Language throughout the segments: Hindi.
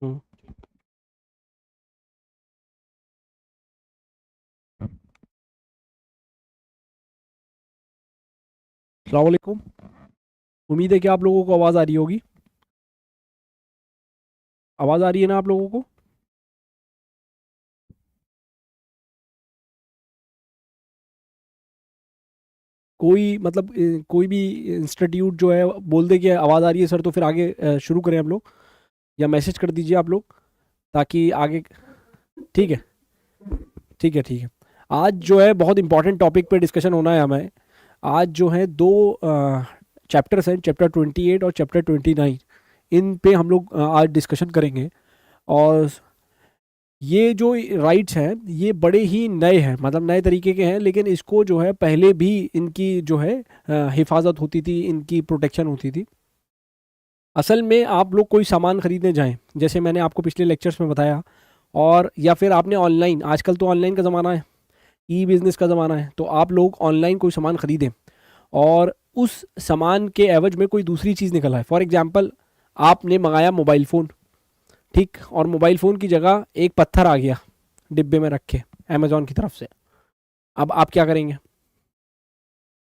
हम्म। अस्सलाम वालेकुम। उम्मीद है कि आप लोगों को आवाज़ आ रही होगी। आवाज़ आ रही है ना आप लोगों को? कोई मतलब कोई भी इंस्टीट्यूट जो है बोल दे कि आवाज़ आ रही है सर, तो फिर आगे शुरू करें हम लोग, या मैसेज कर दीजिए आप लोग ताकि आगे। ठीक है, ठीक है, ठीक है। आज जो है बहुत इंपॉर्टेंट टॉपिक पे डिस्कशन होना है हमें। आज जो है दो चैप्टर्स हैं, चैप्टर 28 और चैप्टर 29। इन पे हम लोग आज डिस्कशन करेंगे। और ये जो राइट्स हैं ये बड़े ही नए हैं, मतलब नए तरीके के हैं, लेकिन इसको जो है पहले भी इनकी जो है हिफाजत होती थी, इनकी प्रोटेक्शन होती थी। असल में आप लोग कोई सामान खरीदने जाएं, जैसे मैंने आपको पिछले लेक्चर्स में बताया, और या फिर आपने ऑनलाइन, आजकल तो ऑनलाइन का ज़माना है, ई बिज़नेस का ज़माना है, तो आप लोग ऑनलाइन कोई सामान ख़रीदें और उस सामान के एवज में कोई दूसरी चीज़ निकल आए। फॉर एग्ज़ाम्पल, आपने मंगाया मोबाइल फ़ोन, ठीक, और मोबाइल फ़ोन की जगह एक पत्थर आ गया डिब्बे में रखे अमेज़ॉन की तरफ से। अब आप क्या करेंगे?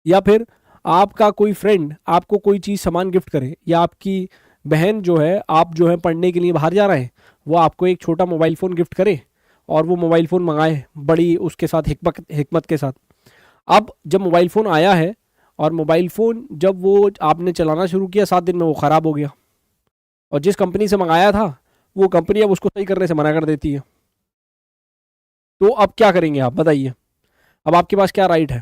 या फिर आपका कोई फ्रेंड आपको कोई चीज़ सामान गिफ्ट करे, या आपकी बहन जो है, आप जो है पढ़ने के लिए बाहर जा रहे हैं, वो आपको एक छोटा मोबाइल फ़ोन गिफ्ट करे और वो मोबाइल फ़ोन मंगाए बड़ी उसके साथ हिकमत हिकमत के साथ। अब जब मोबाइल फ़ोन आया है, और मोबाइल फ़ोन जब वो आपने चलाना शुरू किया, 7 दिन में वो ख़राब हो गया, और जिस कंपनी से मंगाया था वो कंपनी अब उसको सही करने से मना कर देती है। तो अब क्या करेंगे आप बताइए? अब आपके पास क्या राइट है?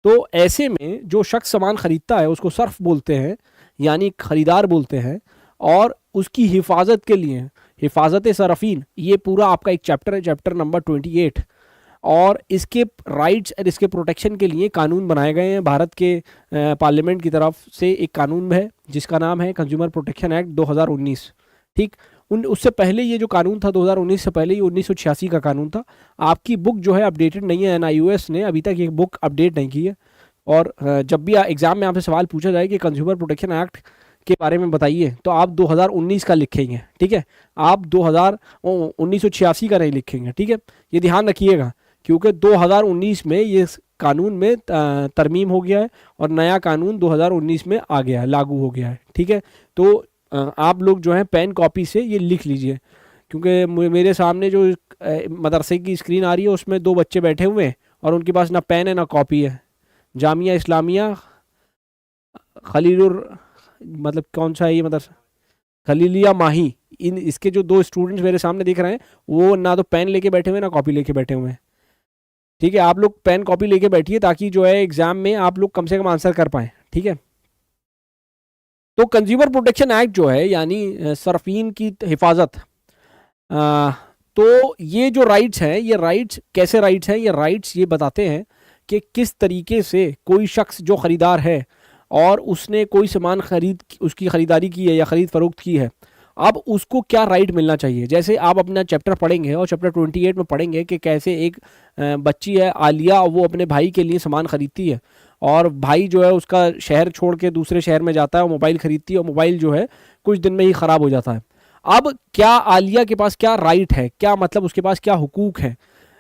तो ऐसे में जो शख्स सामान खरीदता है उसको सर्फ बोलते हैं, यानी खरीदार बोलते हैं। और उसकी हिफाजत के लिए हिफाजत सरफीन, ये पूरा आपका एक चैप्टर है, चैप्टर नंबर 28। और इसके राइट्स और इसके प्रोटेक्शन के लिए कानून बनाए गए हैं भारत के पार्लियामेंट की तरफ से। एक कानून है जिसका नाम है कंज्यूमर प्रोटेक्शन एक्ट 2019। ठीक, उन उससे पहले ये जो कानून था 2019 से पहले, ये 1986 का कानून था। आपकी बुक जो है अपडेटेड नहीं है, एनआईओएस ने अभी तक ये बुक अपडेट नहीं की है। और जब भी एग्ज़ाम में आपसे सवाल पूछा जाए कि कंज्यूमर प्रोटेक्शन एक्ट के बारे में बताइए, तो आप 2019 का लिखेंगे, ठीक है। आप 1986 का नहीं लिखेंगे, ठीक है। ये ध्यान रखिएगा, क्योंकि 2019 में ये कानून में तरमीम हो गया है, और नया कानून 2019 में आ गया है, लागू हो गया है, ठीक है। तो आप लोग जो है पेन कॉपी से ये लिख लीजिए, क्योंकि मेरे सामने जो मदरसे की स्क्रीन आ रही है उसमें दो बच्चे बैठे हुए हैं और उनके पास ना पेन है ना कॉपी है। जामिया इस्लामिया खलीलुर, मतलब कौन सा है ये मदरसा? खलीलिया माही। इन इसके जो दो स्टूडेंट्स मेरे सामने दिख रहे हैं, वो ना तो पेन लेके बैठे हुए ना कॉपी लेके बैठे हुए हैं, ठीक है। आप लोग पेन कॉपी लेके बैठिए ताकि जो है एग्जाम में आप लोग कम से कम आंसर कर पाएँ, ठीक है। तो कंज्यूमर प्रोटेक्शन एक्ट जो है, यानी सरफीन की हिफाजत, आ, तो ये जो राइट्स हैं, ये राइट्स कैसे राइट्स हैं? ये राइट्स ये बताते हैं कि किस तरीके से कोई शख्स जो ख़रीदार है और उसने कोई सामान उसकी ख़रीदारी की है या ख़रीद फ़रोख्त की है, अब उसको क्या राइट मिलना चाहिए। जैसे आप अपना चैप्टर पढ़ेंगे और चैप्टर 28 में पढ़ेंगे कि कैसे एक बच्ची है आलिया, वो अपने भाई के लिए सामान ख़रीदती है, और भाई जो है उसका शहर छोड़ के दूसरे शहर में जाता है और मोबाइल ख़रीदती है, और मोबाइल जो है कुछ दिन में ही ख़राब हो जाता है। अब क्या आलिया के पास क्या राइट है, क्या मतलब उसके पास क्या हुकूक है,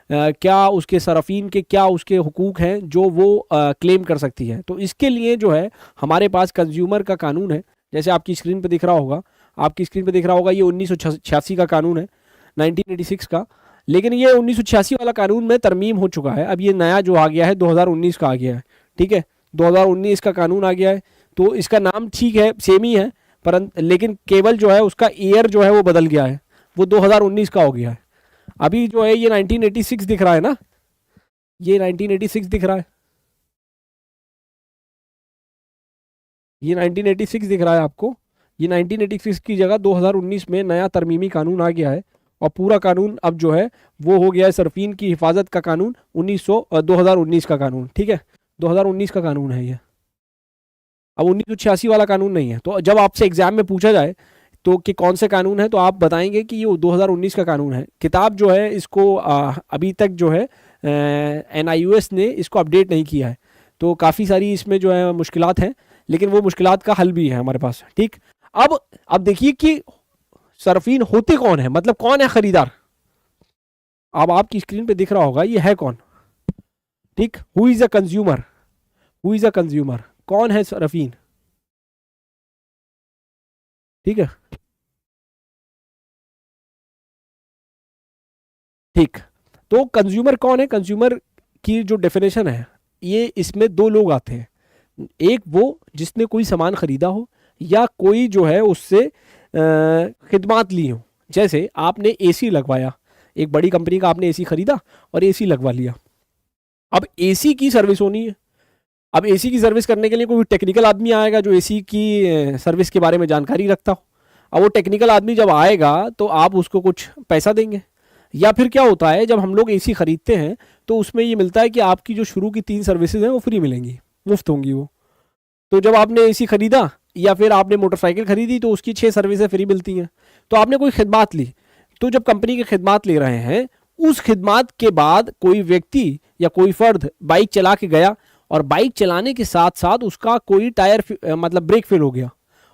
क्या उसके सरफीन के क्या उसके हुकूक हैं जो वो क्लेम कर सकती है। तो इसके लिए जो है हमारे पास कंज्यूमर का कानून है, जैसे आपकी स्क्रीन पे दिख रहा होगा। आपकी स्क्रीन पे दिख रहा होगा, ये 1986 का कानून है, 1986 का। लेकिन ये 1986 वाला कानून में तरमीम हो चुका है, अब ये नया जो आ गया है 2019 का आ गया है, ठीक है। 2019 का कानून आ गया है, तो इसका नाम ठीक है सेम ही है, परंतु लेकिन केवल जो है उसका ईयर जो है वो बदल गया है, वो 2019 का हो गया है। अभी जो है ये 1986 दिख रहा है ना, ये 1986 दिख रहा है, ये 1986 दिख रहा है आपको। ये 1986 की जगह 2019 में नया तरमीमी कानून आ गया है, और पूरा कानून अब जो है वो हो गया है सरफीन की हिफाजत का कानून, 2019 का कानून, ठीक है। 2019 का कानून है ये, अब 1986 वाला कानून नहीं है। तो जब आपसे एग्जाम में पूछा जाए तो कि कौन से कानून है, तो आप बताएंगे कि ये 2019 का कानून है। किताब जो है इसको अभी तक जो है एनआईयूएस ने इसको अपडेट नहीं किया है, तो काफ़ी सारी इसमें जो है मुश्किलात हैं, लेकिन वो मुश्किलात का हल भी है हमारे पास, ठीक। अब देखिए कि सरफीन होते कौन है, मतलब कौन है खरीदार। अब आपकी स्क्रीन पे दिख रहा होगा ये है कौन, ठीक। Who is a consumer, who is a consumer, कौन है सरफीन, ठीक है। ठीक, तो कंज्यूमर कौन है, कंज्यूमर की जो डेफिनेशन है ये, इसमें दो लोग आते हैं, एक वो जिसने कोई सामान खरीदा हो या कोई जो है उससे खिदमात ली हो। जैसे आपने एसी लगवाया, एक बड़ी कंपनी का आपने एसी खरीदा और एसी लगवा लिया। अब एसी की सर्विस होनी है, अब एसी की सर्विस करने के लिए कोई टेक्निकल आदमी आएगा जो एसी की सर्विस के बारे में जानकारी रखता हो। अब वो टेक्निकल आदमी जब आएगा तो आप उसको कुछ पैसा देंगे। या फिर क्या होता है, जब हम लोग एसी खरीदते हैं तो उसमें ये मिलता है कि आपकी जो शुरू की 3 सर्विसेज हैं वो फ्री मिलेंगी, मुफ्त होंगी वो। तो जब आपने एसी खरीदा या फिर आपने मोटरसाइकिल खरीदी तो उसकी 6 सर्विसें फ्री मिलती हैं। तो आपने कोई खिदमात ली, तो जब कंपनी की खिदमात ले रहे हैं, उस खिदमात के बाद कोई व्यक्ति या कोई फर्द बाइक चला के गया और बाइक चलाने के साथ साथ उसका कोई टायर मतलब ब्रेक फेल हो गया,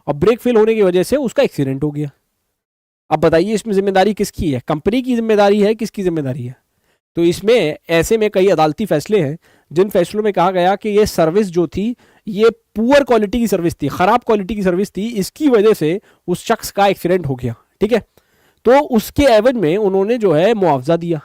और ब्रेक फेल होने की वजह से उसका एक्सीडेंट हो गया। अब बताइए इसमें जिम्मेदारी किसकी है, कंपनी की जिम्मेदारी है, किसकी जिम्मेदारी है। तो इसमें ऐसे में कई अदालती फैसले हैं जिन फैसलों में कहा गया कि ये सर्विस जो थी ये पुअर क्वालिटी की सर्विस थी, खराब क्वालिटी की सर्विस थी, इसकी वजह से उस शख्स का एक्सीडेंट हो गया, ठीक है। तो उसके एवज में उन्होंने जो है मुआवजा दिया,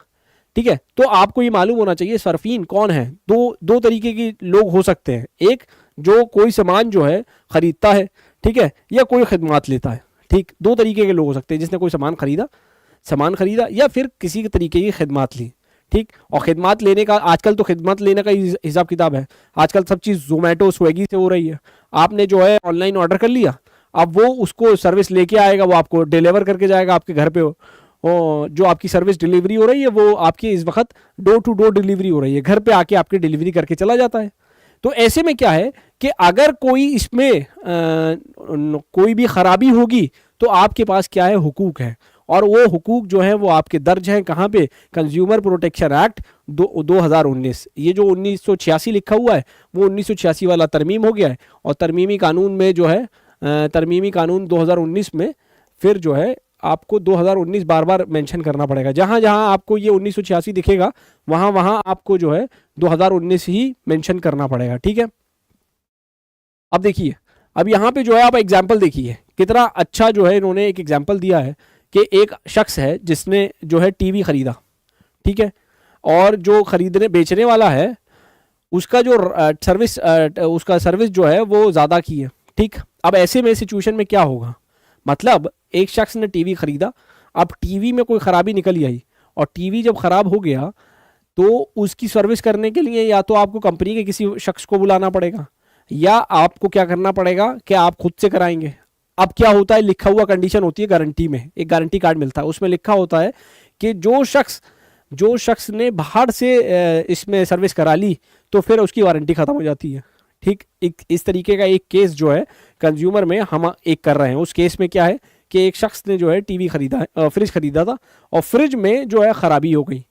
ठीक है। तो आपको ये मालूम होना चाहिए सरफीन कौन है। दो तरीके के लोग हो सकते हैं, एक जो कोई सामान जो है खरीदता है, ठीक है, या कोई खिदमत लेता है, ठीक। 2 तरीके के लोग हो सकते हैं, जिसने कोई सामान खरीदा या फिर किसी के तरीके की खिदमत ली, ठीक। और खिदमत लेने का, आजकल तो खिदमत लेने का हिसाब किताब है, आजकल सब चीज़ जोमेटो स्विगी से हो रही है। आपने जो है ऑनलाइन ऑर्डर कर लिया, अब वो उसको सर्विस लेके आएगा, वो आपको डिलीवर करके जाएगा आपके घर पे। और जो आपकी सर्विस डिलीवरी हो रही है वो आपकी इस वक्त डोर टू डोर डिलीवरी हो रही है, घर पे आके आपकी डिलीवरी करके चला जाता है। तो ऐसे में क्या है कि अगर कोई इसमें कोई भी खराबी होगी तो आपके पास क्या है, हुकूक है। और वो हुकूक जो है वो आपके दर्ज हैं कहाँ पे, कंज्यूमर प्रोटेक्शन एक्ट 2019। ये जो 1986 लिखा हुआ है वो 1986 वाला तरमीम हो गया है, और तरमीमी कानून में जो है तरमीमी कानून 2019 में फिर जो है आपको 2019 बार बार मेंशन करना पड़ेगा। जहाँ जहाँ आपको ये 1986 दिखेगा वहाँ वहाँ आपको जो है 2019 ही मेंशन करना पड़ेगा, ठीक है। अब देखिए, अब यहाँ पे जो है आप एग्जाम्पल देखिए कितना अच्छा जो है इन्होंने एक एग्जाम्पल दिया है कि एक शख्स है जिसने जो है टीवी खरीदा, ठीक है, और जो खरीदने बेचने वाला है उसका जो उसका सर्विस जो है वो ज़्यादा की है, ठीक। अब ऐसे में सिचुएशन में क्या होगा, मतलब एक शख्स ने टीवी खरीदा, अब टीवी में कोई ख़राबी निकल आई, और टीवी जब ख़राब हो गया तो उसकी सर्विस करने के लिए या तो आपको कंपनी के किसी शख्स को बुलाना पड़ेगा, या आपको क्या करना पड़ेगा कि आप खुद से कराएंगे। अब क्या होता है, लिखा हुआ कंडीशन होती है गारंटी में, एक गारंटी कार्ड मिलता है, उसमें लिखा होता है कि जो शख्स ने बाहर से इसमें सर्विस करा ली तो फिर उसकी वारंटी ख़त्म हो जाती है, ठीक। इस तरीके का एक केस जो है कंज्यूमर में हम एक कर रहे हैं। उस केस में क्या है कि एक शख्स ने जो है टीवी खरीदा, फ्रिज खरीदा था, और फ्रिज में जो है ख़राबी हो गई।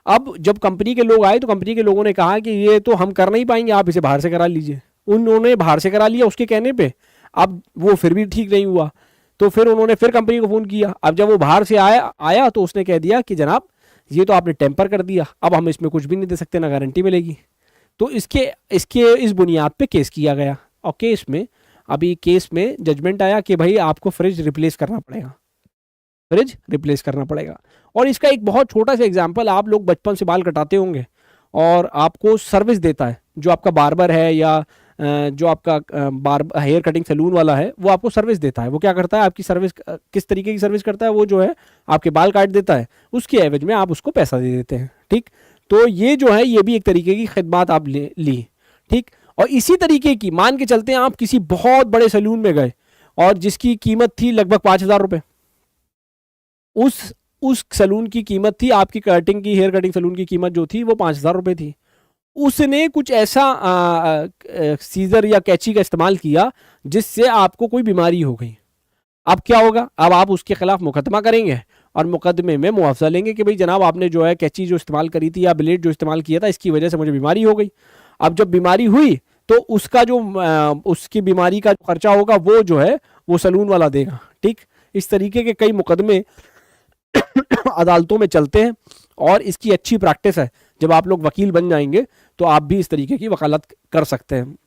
अब जब कंपनी के लोग आए तो कंपनी के लोगों ने कहा कि ये तो हम कर नहीं पाएंगे, आप इसे बाहर से करा लीजिए। उन्होंने बाहर से करा लिया उसके कहने पे, अब वो फिर भी ठीक नहीं हुआ, तो फिर उन्होंने फिर कंपनी को फ़ोन किया। अब जब वो बाहर से आया तो उसने कह दिया कि जनाब ये तो आपने टेम्पर कर दिया, अब हम इसमें कुछ भी नहीं दे सकते, ना गारंटी मिलेगी। तो इसके इस बुनियाद पे केस किया गया, और केस में जजमेंट आया कि भाई आपको फ्रिज रिप्लेस करना पड़ेगा। और इसका एक बहुत छोटा सा एग्जांपल, आप लोग बचपन से बाल कटाते होंगे और आपको सर्विस देता है जो आपका बार्बर है या जो आपका हेयर कटिंग सैलून वाला है, वो आपको सर्विस देता है। वो क्या करता है, आपकी सर्विस किस तरीके की सर्विस करता है, वो जो है आपके बाल काट देता है, उसके एवज में आप उसको पैसा दे देते हैं, ठीक। तो ये जो है ये भी एक तरीके की खिदमत आप ली, ठीक। और इसी तरीके की मान के चलते हैं आप किसी बहुत बड़े सैलून में गए और जिसकी कीमत थी लगभग 5,000 रुपये, उस सैलून की कीमत थी, आपकी हेयर कटिंग सैलून की कीमत जो थी वो 5,000 रुपये थी। उसने कुछ ऐसा सीजर या कैंची का इस्तेमाल किया जिससे आपको कोई बीमारी हो गई। अब क्या होगा, अब आप उसके खिलाफ मुकदमा करेंगे और मुकदमे में मुआवजा लेंगे कि भाई जनाब आपने जो है कैंची जो इस्तेमाल करी थी या ब्लेड जो इस्तेमाल किया था इसकी वजह से मुझे बीमारी हो गई। अब जब बीमारी हुई तो उसका जो उसकी बीमारी का जो खर्चा होगा वो जो है वो सैलून वाला देगा, ठीक। इस तरीके के कई मुकदमे अदालतों में चलते हैं और इसकी अच्छी प्रैक्टिस है। जब आप लोग वकील बन जाएंगे तो आप भी इस तरीके की वकालत कर सकते हैं।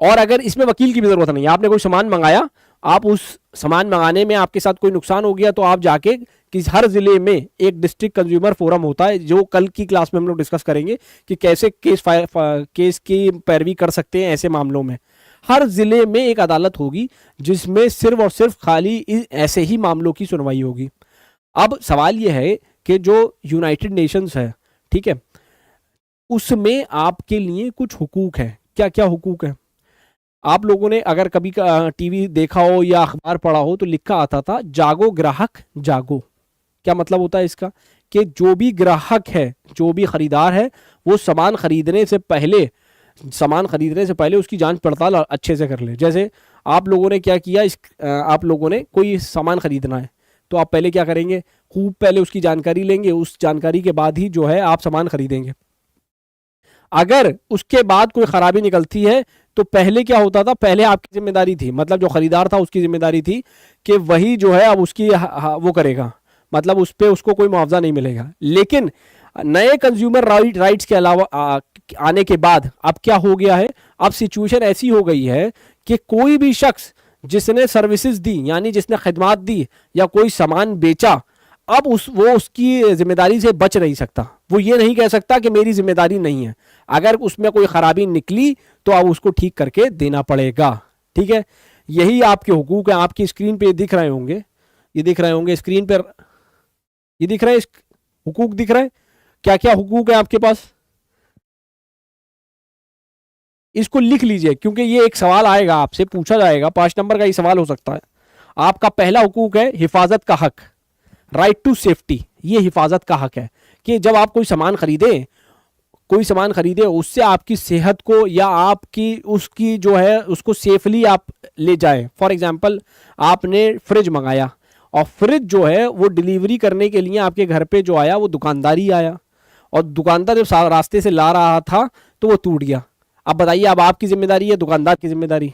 और अगर इसमें वकील की भी जरूरत नहीं है, आपने कोई सामान मंगाया, आप उस सामान मंगाने में आपके साथ कोई नुकसान हो गया तो आप जाके हर जिले में एक डिस्ट्रिक्ट कंज्यूमर फोरम होता है, जो कल की क्लास में हम लोग डिस्कस करेंगे कि कैसे केस की पैरवी कर सकते हैं। ऐसे मामलों में हर जिले में एक अदालत होगी जिसमें सिर्फ और सिर्फ खाली ऐसे ही मामलों की सुनवाई होगी। अब सवाल यह है कि जो यूनाइटेड नेशंस है, ठीक है, उसमें आपके लिए कुछ हुकूक है। क्या क्या हुकूक है? आप लोगों ने अगर कभी टीवी देखा हो या अखबार पढ़ा हो तो लिखा आता था जागो ग्राहक जागो। क्या मतलब होता है इसका? कि जो भी ग्राहक है, जो भी खरीदार है, वो सामान खरीदने से पहले उसकी जांच पड़ताल अच्छे से कर ले। जैसे आप लोगों ने क्या किया, आप लोगों ने कोई सामान खरीदना है तो आप पहले क्या करेंगे, खूब पहले उसकी जानकारी लेंगे, उस जानकारी के बाद ही जो है आप सामान खरीदेंगे। अगर उसके बाद कोई खराबी निकलती है तो पहले क्या होता था, पहले आपकी जिम्मेदारी थी, मतलब जो खरीदार था उसकी जिम्मेदारी थी कि वही जो है अब उसकी वो करेगा, मतलब उस पर उसको कोई मुआवजा नहीं मिलेगा। लेकिन नए कंज्यूमर राइट्स के अलावा आने के बाद अब क्या हो गया है, अब सिचुएशन ऐसी हो गई है कि कोई भी शख्स जिसने सर्विसेज दी, यानी जिसने खिदमत दी या कोई सामान बेचा, अब वो उसकी जिम्मेदारी से बच नहीं सकता। वो ये नहीं कह सकता कि मेरी जिम्मेदारी नहीं है। अगर उसमें कोई खराबी निकली तो अब उसको ठीक करके देना पड़ेगा। ठीक है, यही आपके हुकूक है। आपकी स्क्रीन पे दिख रहे होंगे, ये दिख रहे होंगे स्क्रीन पर, ये दिख रहे हैं हुकूक दिख रहे हैं। क्या क्या हुकूक है आपके पास, इसको लिख लीजिए, क्योंकि ये एक सवाल आएगा, आपसे पूछा जाएगा, 5 नंबर का ही सवाल हो सकता है। आपका पहला हुकूक है हिफाजत का हक, राइट टू सेफ्टी। ये हिफाजत का हक है कि जब आप कोई सामान खरीदे उससे आपकी सेहत को या आपकी उसकी जो है उसको सेफली आप ले जाए। फॉर एग्जांपल, आपने फ्रिज मंगाया और फ्रिज जो है वो डिलीवरी करने के लिए आपके घर पे जो आया वो दुकानदार ही आया, और दुकानदार जब रास्ते से ला रहा था तो वो टूट गया। अब बताइए, अब आपकी जिम्मेदारी है दुकानदार की जिम्मेदारी?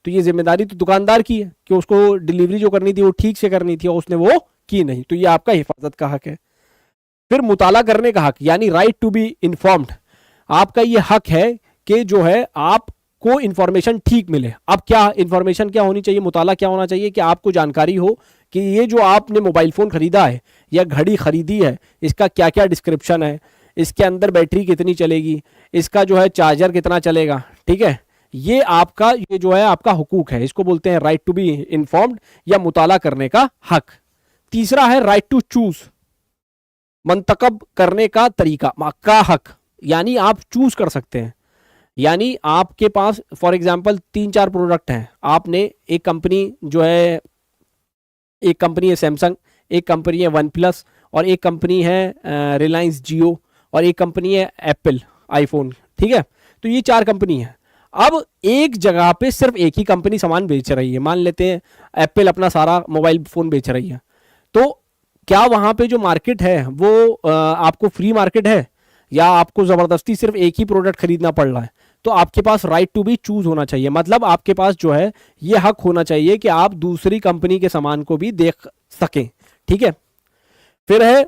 तो ये जिम्मेदारी तो दुकानदार की है कि उसको डिलीवरी जो करनी थी वो ठीक से करनी थी और उसने वो की नहीं, तो ये आपका हिफाजत का हक है। फिर मुताला करने का हक, यानी राइट टू बी इन्फॉर्म्ड। आपका ये हक है कि जो है आपको इंफॉर्मेशन ठीक मिले। अब क्या इंफॉर्मेशन क्या होनी चाहिए, मुताला क्या होना चाहिए कि आपको जानकारी हो कि ये जो आपने मोबाइल फ़ोन खरीदा है या घड़ी खरीदी है, इसका क्या क्या डिस्क्रिप्शन है, इसके अंदर बैटरी कितनी चलेगी, इसका जो है चार्जर कितना चलेगा। ठीक है, ये आपका ये जो है आपका हुकूक है, इसको बोलते हैं राइट टू बी इन्फॉर्म्ड या मुताला करने का हक। तीसरा है राइट टू चूज, मंतखब करने का तरीका का हक, यानी आप चूज कर सकते हैं। यानी आपके पास फॉर एग्जांपल 3-4 प्रोडक्ट हैं, आपने एक कंपनी है सैमसंग, एक कंपनी है वन प्लस, और एक कंपनी है रिलायंस जियो, और एक कंपनी है एप्पल आईफोन। ठीक है, तो ये 4 कंपनी है। अब एक जगह पे सिर्फ एक ही कंपनी सामान बेच रही है, मान लेते हैं एप्पल अपना सारा मोबाइल फ़ोन बेच रही है, तो क्या वहाँ पे जो मार्केट है वो आपको फ्री मार्केट है या आपको ज़बरदस्ती सिर्फ एक ही प्रोडक्ट खरीदना पड़ रहा है? तो आपके पास राइट टू बी चूज होना चाहिए, मतलब आपके पास जो है ये हक होना चाहिए कि आप दूसरी कंपनी के सामान को भी देख सकें। ठीक है, फिर है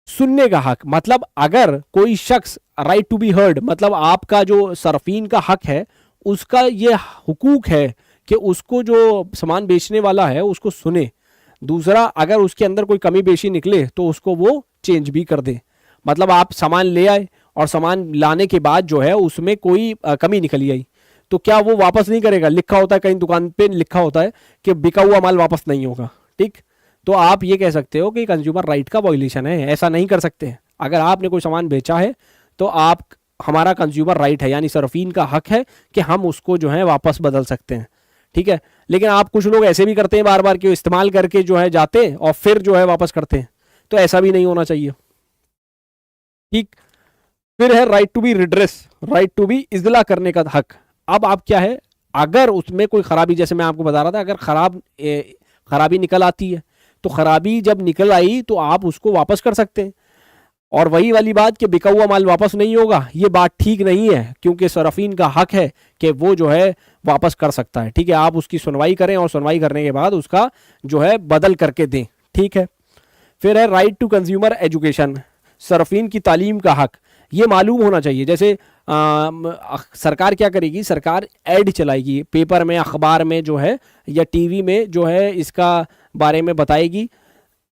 सुनने का हक, मतलब अगर कोई शख्स राइट टू बी हर्ड, मतलब आपका जो सरफीन का हक है उसका ये हुकूक है कि उसको जो सामान बेचने वाला है उसको सुने। दूसरा, अगर उसके अंदर कोई कमी बेशी निकले तो उसको वो चेंज भी कर दे। मतलब आप सामान ले आए और सामान लाने के बाद जो है उसमें कोई कमी निकली आई, तो क्या वो वापस नहीं करेगा? लिखा होता है कहीं दुकान पे, लिखा होता है कि बिका हुआ माल वापस नहीं होगा। ठीक, तो आप ये कह सकते हो कि कंज्यूमर राइट का वायलेशन है, ऐसा नहीं कर सकते। अगर आपने कोई सामान बेचा है तो आप हमारा कंज्यूमर राइट है, यानी सरफीन का हक है कि हम उसको जो है वापस बदल सकते हैं। ठीक है, लेकिन आप कुछ लोग ऐसे भी करते हैं बार बार कि इस्तेमाल करके जो है जाते हैं और फिर जो है वापस करते हैं, तो ऐसा भी नहीं होना चाहिए। ठीक, फिर है right to be redress, right to be इजला करने का हक। अब आप क्या है, अगर उसमें कोई खराबी, जैसे मैं आपको बता रहा था, अगर खराबी निकल आती है तो खराबी जब निकल आई तो आप उसको वापस कर सकते हैं। और वही वाली बात कि बिका हुआ माल वापस नहीं होगा, ये बात ठीक नहीं है, क्योंकि सराफीन का हक है कि वो जो है वापस कर सकता है। ठीक है, आप उसकी सुनवाई करें और सुनवाई करने के बाद उसका जो है बदल करके दें। ठीक है, फिर है राइट टू कंज्यूमर एजुकेशन, सरफीन की तालीम का हक। ये मालूम होना चाहिए, जैसे सरकार क्या करेगी, सरकार ऐड चलाएगी पेपर में, अखबार में जो है, या टीवी में जो है, इसका बारे में बताएगी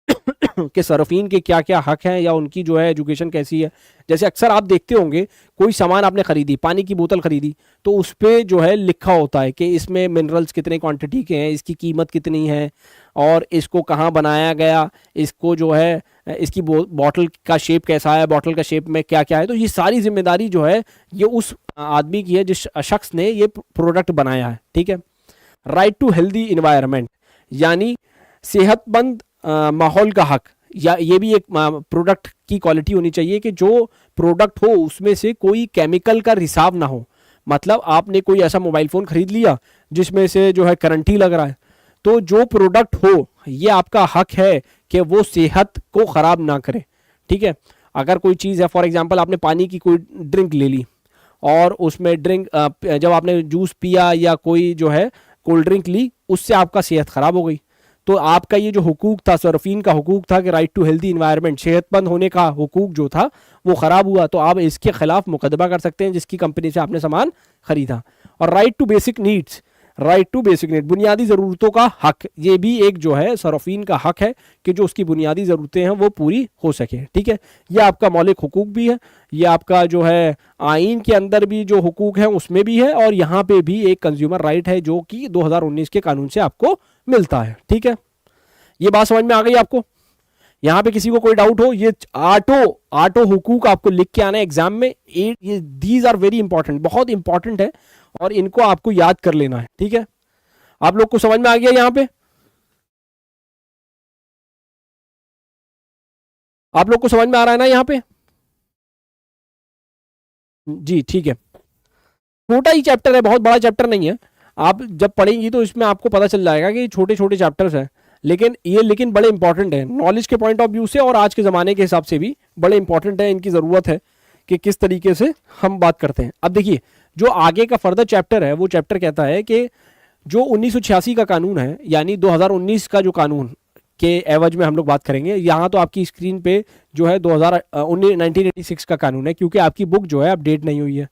कि सरफीन के क्या क्या हक हैं या उनकी जो है एजुकेशन कैसी है। जैसे अक्सर आप देखते होंगे, कोई सामान आपने खरीदी, पानी की बोतल खरीदी, तो उस पर जो है लिखा होता है कि इसमें मिनरल्स कितने क्वांटिटी के हैं, इसकी कीमत कितनी है, और इसको कहाँ बनाया गया, इसको जो है इसकी बॉटल का शेप कैसा है, बॉटल का शेप में क्या क्या है। तो ये सारी जिम्मेदारी जो है ये उस आदमी की है जिस शख्स ने ये प्रोडक्ट बनाया है। ठीक है, राइट टू हेल्दी इन्वायरमेंट, यानी सेहतमंद माहौल का हक। या ये भी एक प्रोडक्ट की क्वालिटी होनी चाहिए कि जो प्रोडक्ट हो उसमें से कोई केमिकल का रिसाव ना हो। मतलब आपने कोई ऐसा मोबाइल फ़ोन खरीद लिया जिसमें से जो है करंट ही लग रहा है, तो जो प्रोडक्ट हो ये आपका हक है कि वो सेहत को ख़राब ना करे। ठीक है, अगर कोई चीज़ है, फॉर एग्जांपल आपने पानी की कोई ड्रिंक ले ली, और उसमें ड्रिंक जब आपने जूस पिया या कोई जो है कोल्ड ड्रिंक ली, उससे आपका सेहत ख़राब हो गई, तो आपका ये जो हुकूक था, सरफीन का हुकूक था कि राइट टू हेल्दी इन्वायरमेंट, सेहतमंद होने का हुकूक जो था वो ख़राब हुआ, तो आप इसके खिलाफ मुकदमा कर सकते हैं जिसकी कंपनी से आपने सामान खरीदा। और right to basic needs, right to basic need, बुनियादी ज़रूरतों का हक, ये भी एक जो है सरफीन का हक है कि जो उसकी बुनियादी ज़रूरतें हैं वो पूरी हो सके। ठीक है, ये आपका मौलिक हुकूक भी है, ये आपका जो है आइन के अंदर भी जो हुकूक है उसमें भी है, और यहाँ पे भी एक कंज्यूमर राइट है जो कि 2019 के कानून से आपको मिलता है। ठीक है, ये बात समझ में आ गई आपको? यहाँ पे किसी को कोई डाउट हो, ये आठों हुकूक आपको लिख के आना है एग्जाम में। ये दीज आर वेरी इंपॉर्टेंट, बहुत इंपॉर्टेंट है, और इनको आपको याद कर लेना है। ठीक है, आप लोग को समझ में आ गया यहाँ पे? आप लोग को समझ में आ रहा है ना यहाँ पे? जी ठीक है, छोटा ही चैप्टर है, बहुत बड़ा चैप्टर नहीं है। आप जब पढ़ेंगी तो इसमें आपको पता चल जाएगा कि छोटे छोटे चैप्टर्स हैं, लेकिन बड़े इंपॉर्टेंट है नॉलेज के पॉइंट ऑफ व्यू से, और आज के ज़माने के हिसाब से भी बड़े इंपॉर्टेंट है। इनकी ज़रूरत है कि किस तरीके से हम बात करते हैं। अब देखिए, जो आगे का फर्दर चैप्टर है वो चैप्टर कहता है कि जो 1986 का कानून है, यानी 2019 का जो कानून के एवज में हम लोग बात करेंगे। यहाँ तो आपकी स्क्रीन पे जो है 1986 का कानून है, क्योंकि आपकी बुक जो है अपडेट नहीं हुई है।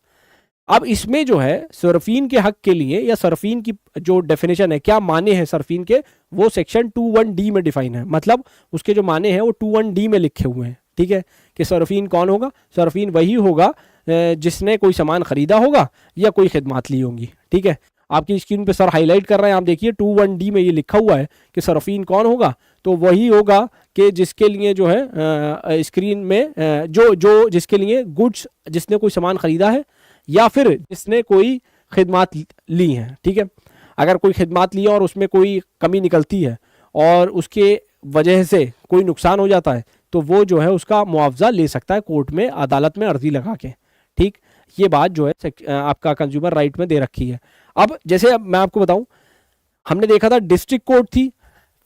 अब इसमें जो है सरफीन के हक के लिए, या सरफीन की जो डेफिनेशन है, क्या माने हैं सरफीन के, वो सेक्शन 21D में डिफाइन है। मतलब उसके जो माने हैं वो 21D में लिखे हुए हैं। ठीक है, कि सरफीन कौन होगा? सरफीन वही होगा जिसने कोई सामान खरीदा होगा या कोई खिदमात ली होंगी। ठीक है, आपकी स्क्रीन पे सर हाईलाइट कर रहे हैं, आप देखिए 21D में ये लिखा हुआ है कि सरफीन कौन होगा, तो वही होगा कि जिसके लिए जो है स्क्रीन में जो जिसके लिए गुड्स, जिसने कोई सामान खरीदा है या फिर जिसने कोई खिदमात ली हैं। ठीक है, अगर कोई खिदमात ली है और उसमें कोई कमी निकलती है और उसके वजह से कोई नुकसान हो जाता है, तो वो जो है उसका मुआवजा ले सकता है कोर्ट में, अदालत में अर्जी लगा के। ठीक, ये बात जो है आपका कंज्यूमर राइट में दे रखी है। अब जैसे मैं आपको बताऊं, हमने देखा था डिस्ट्रिक्ट कोर्ट थी,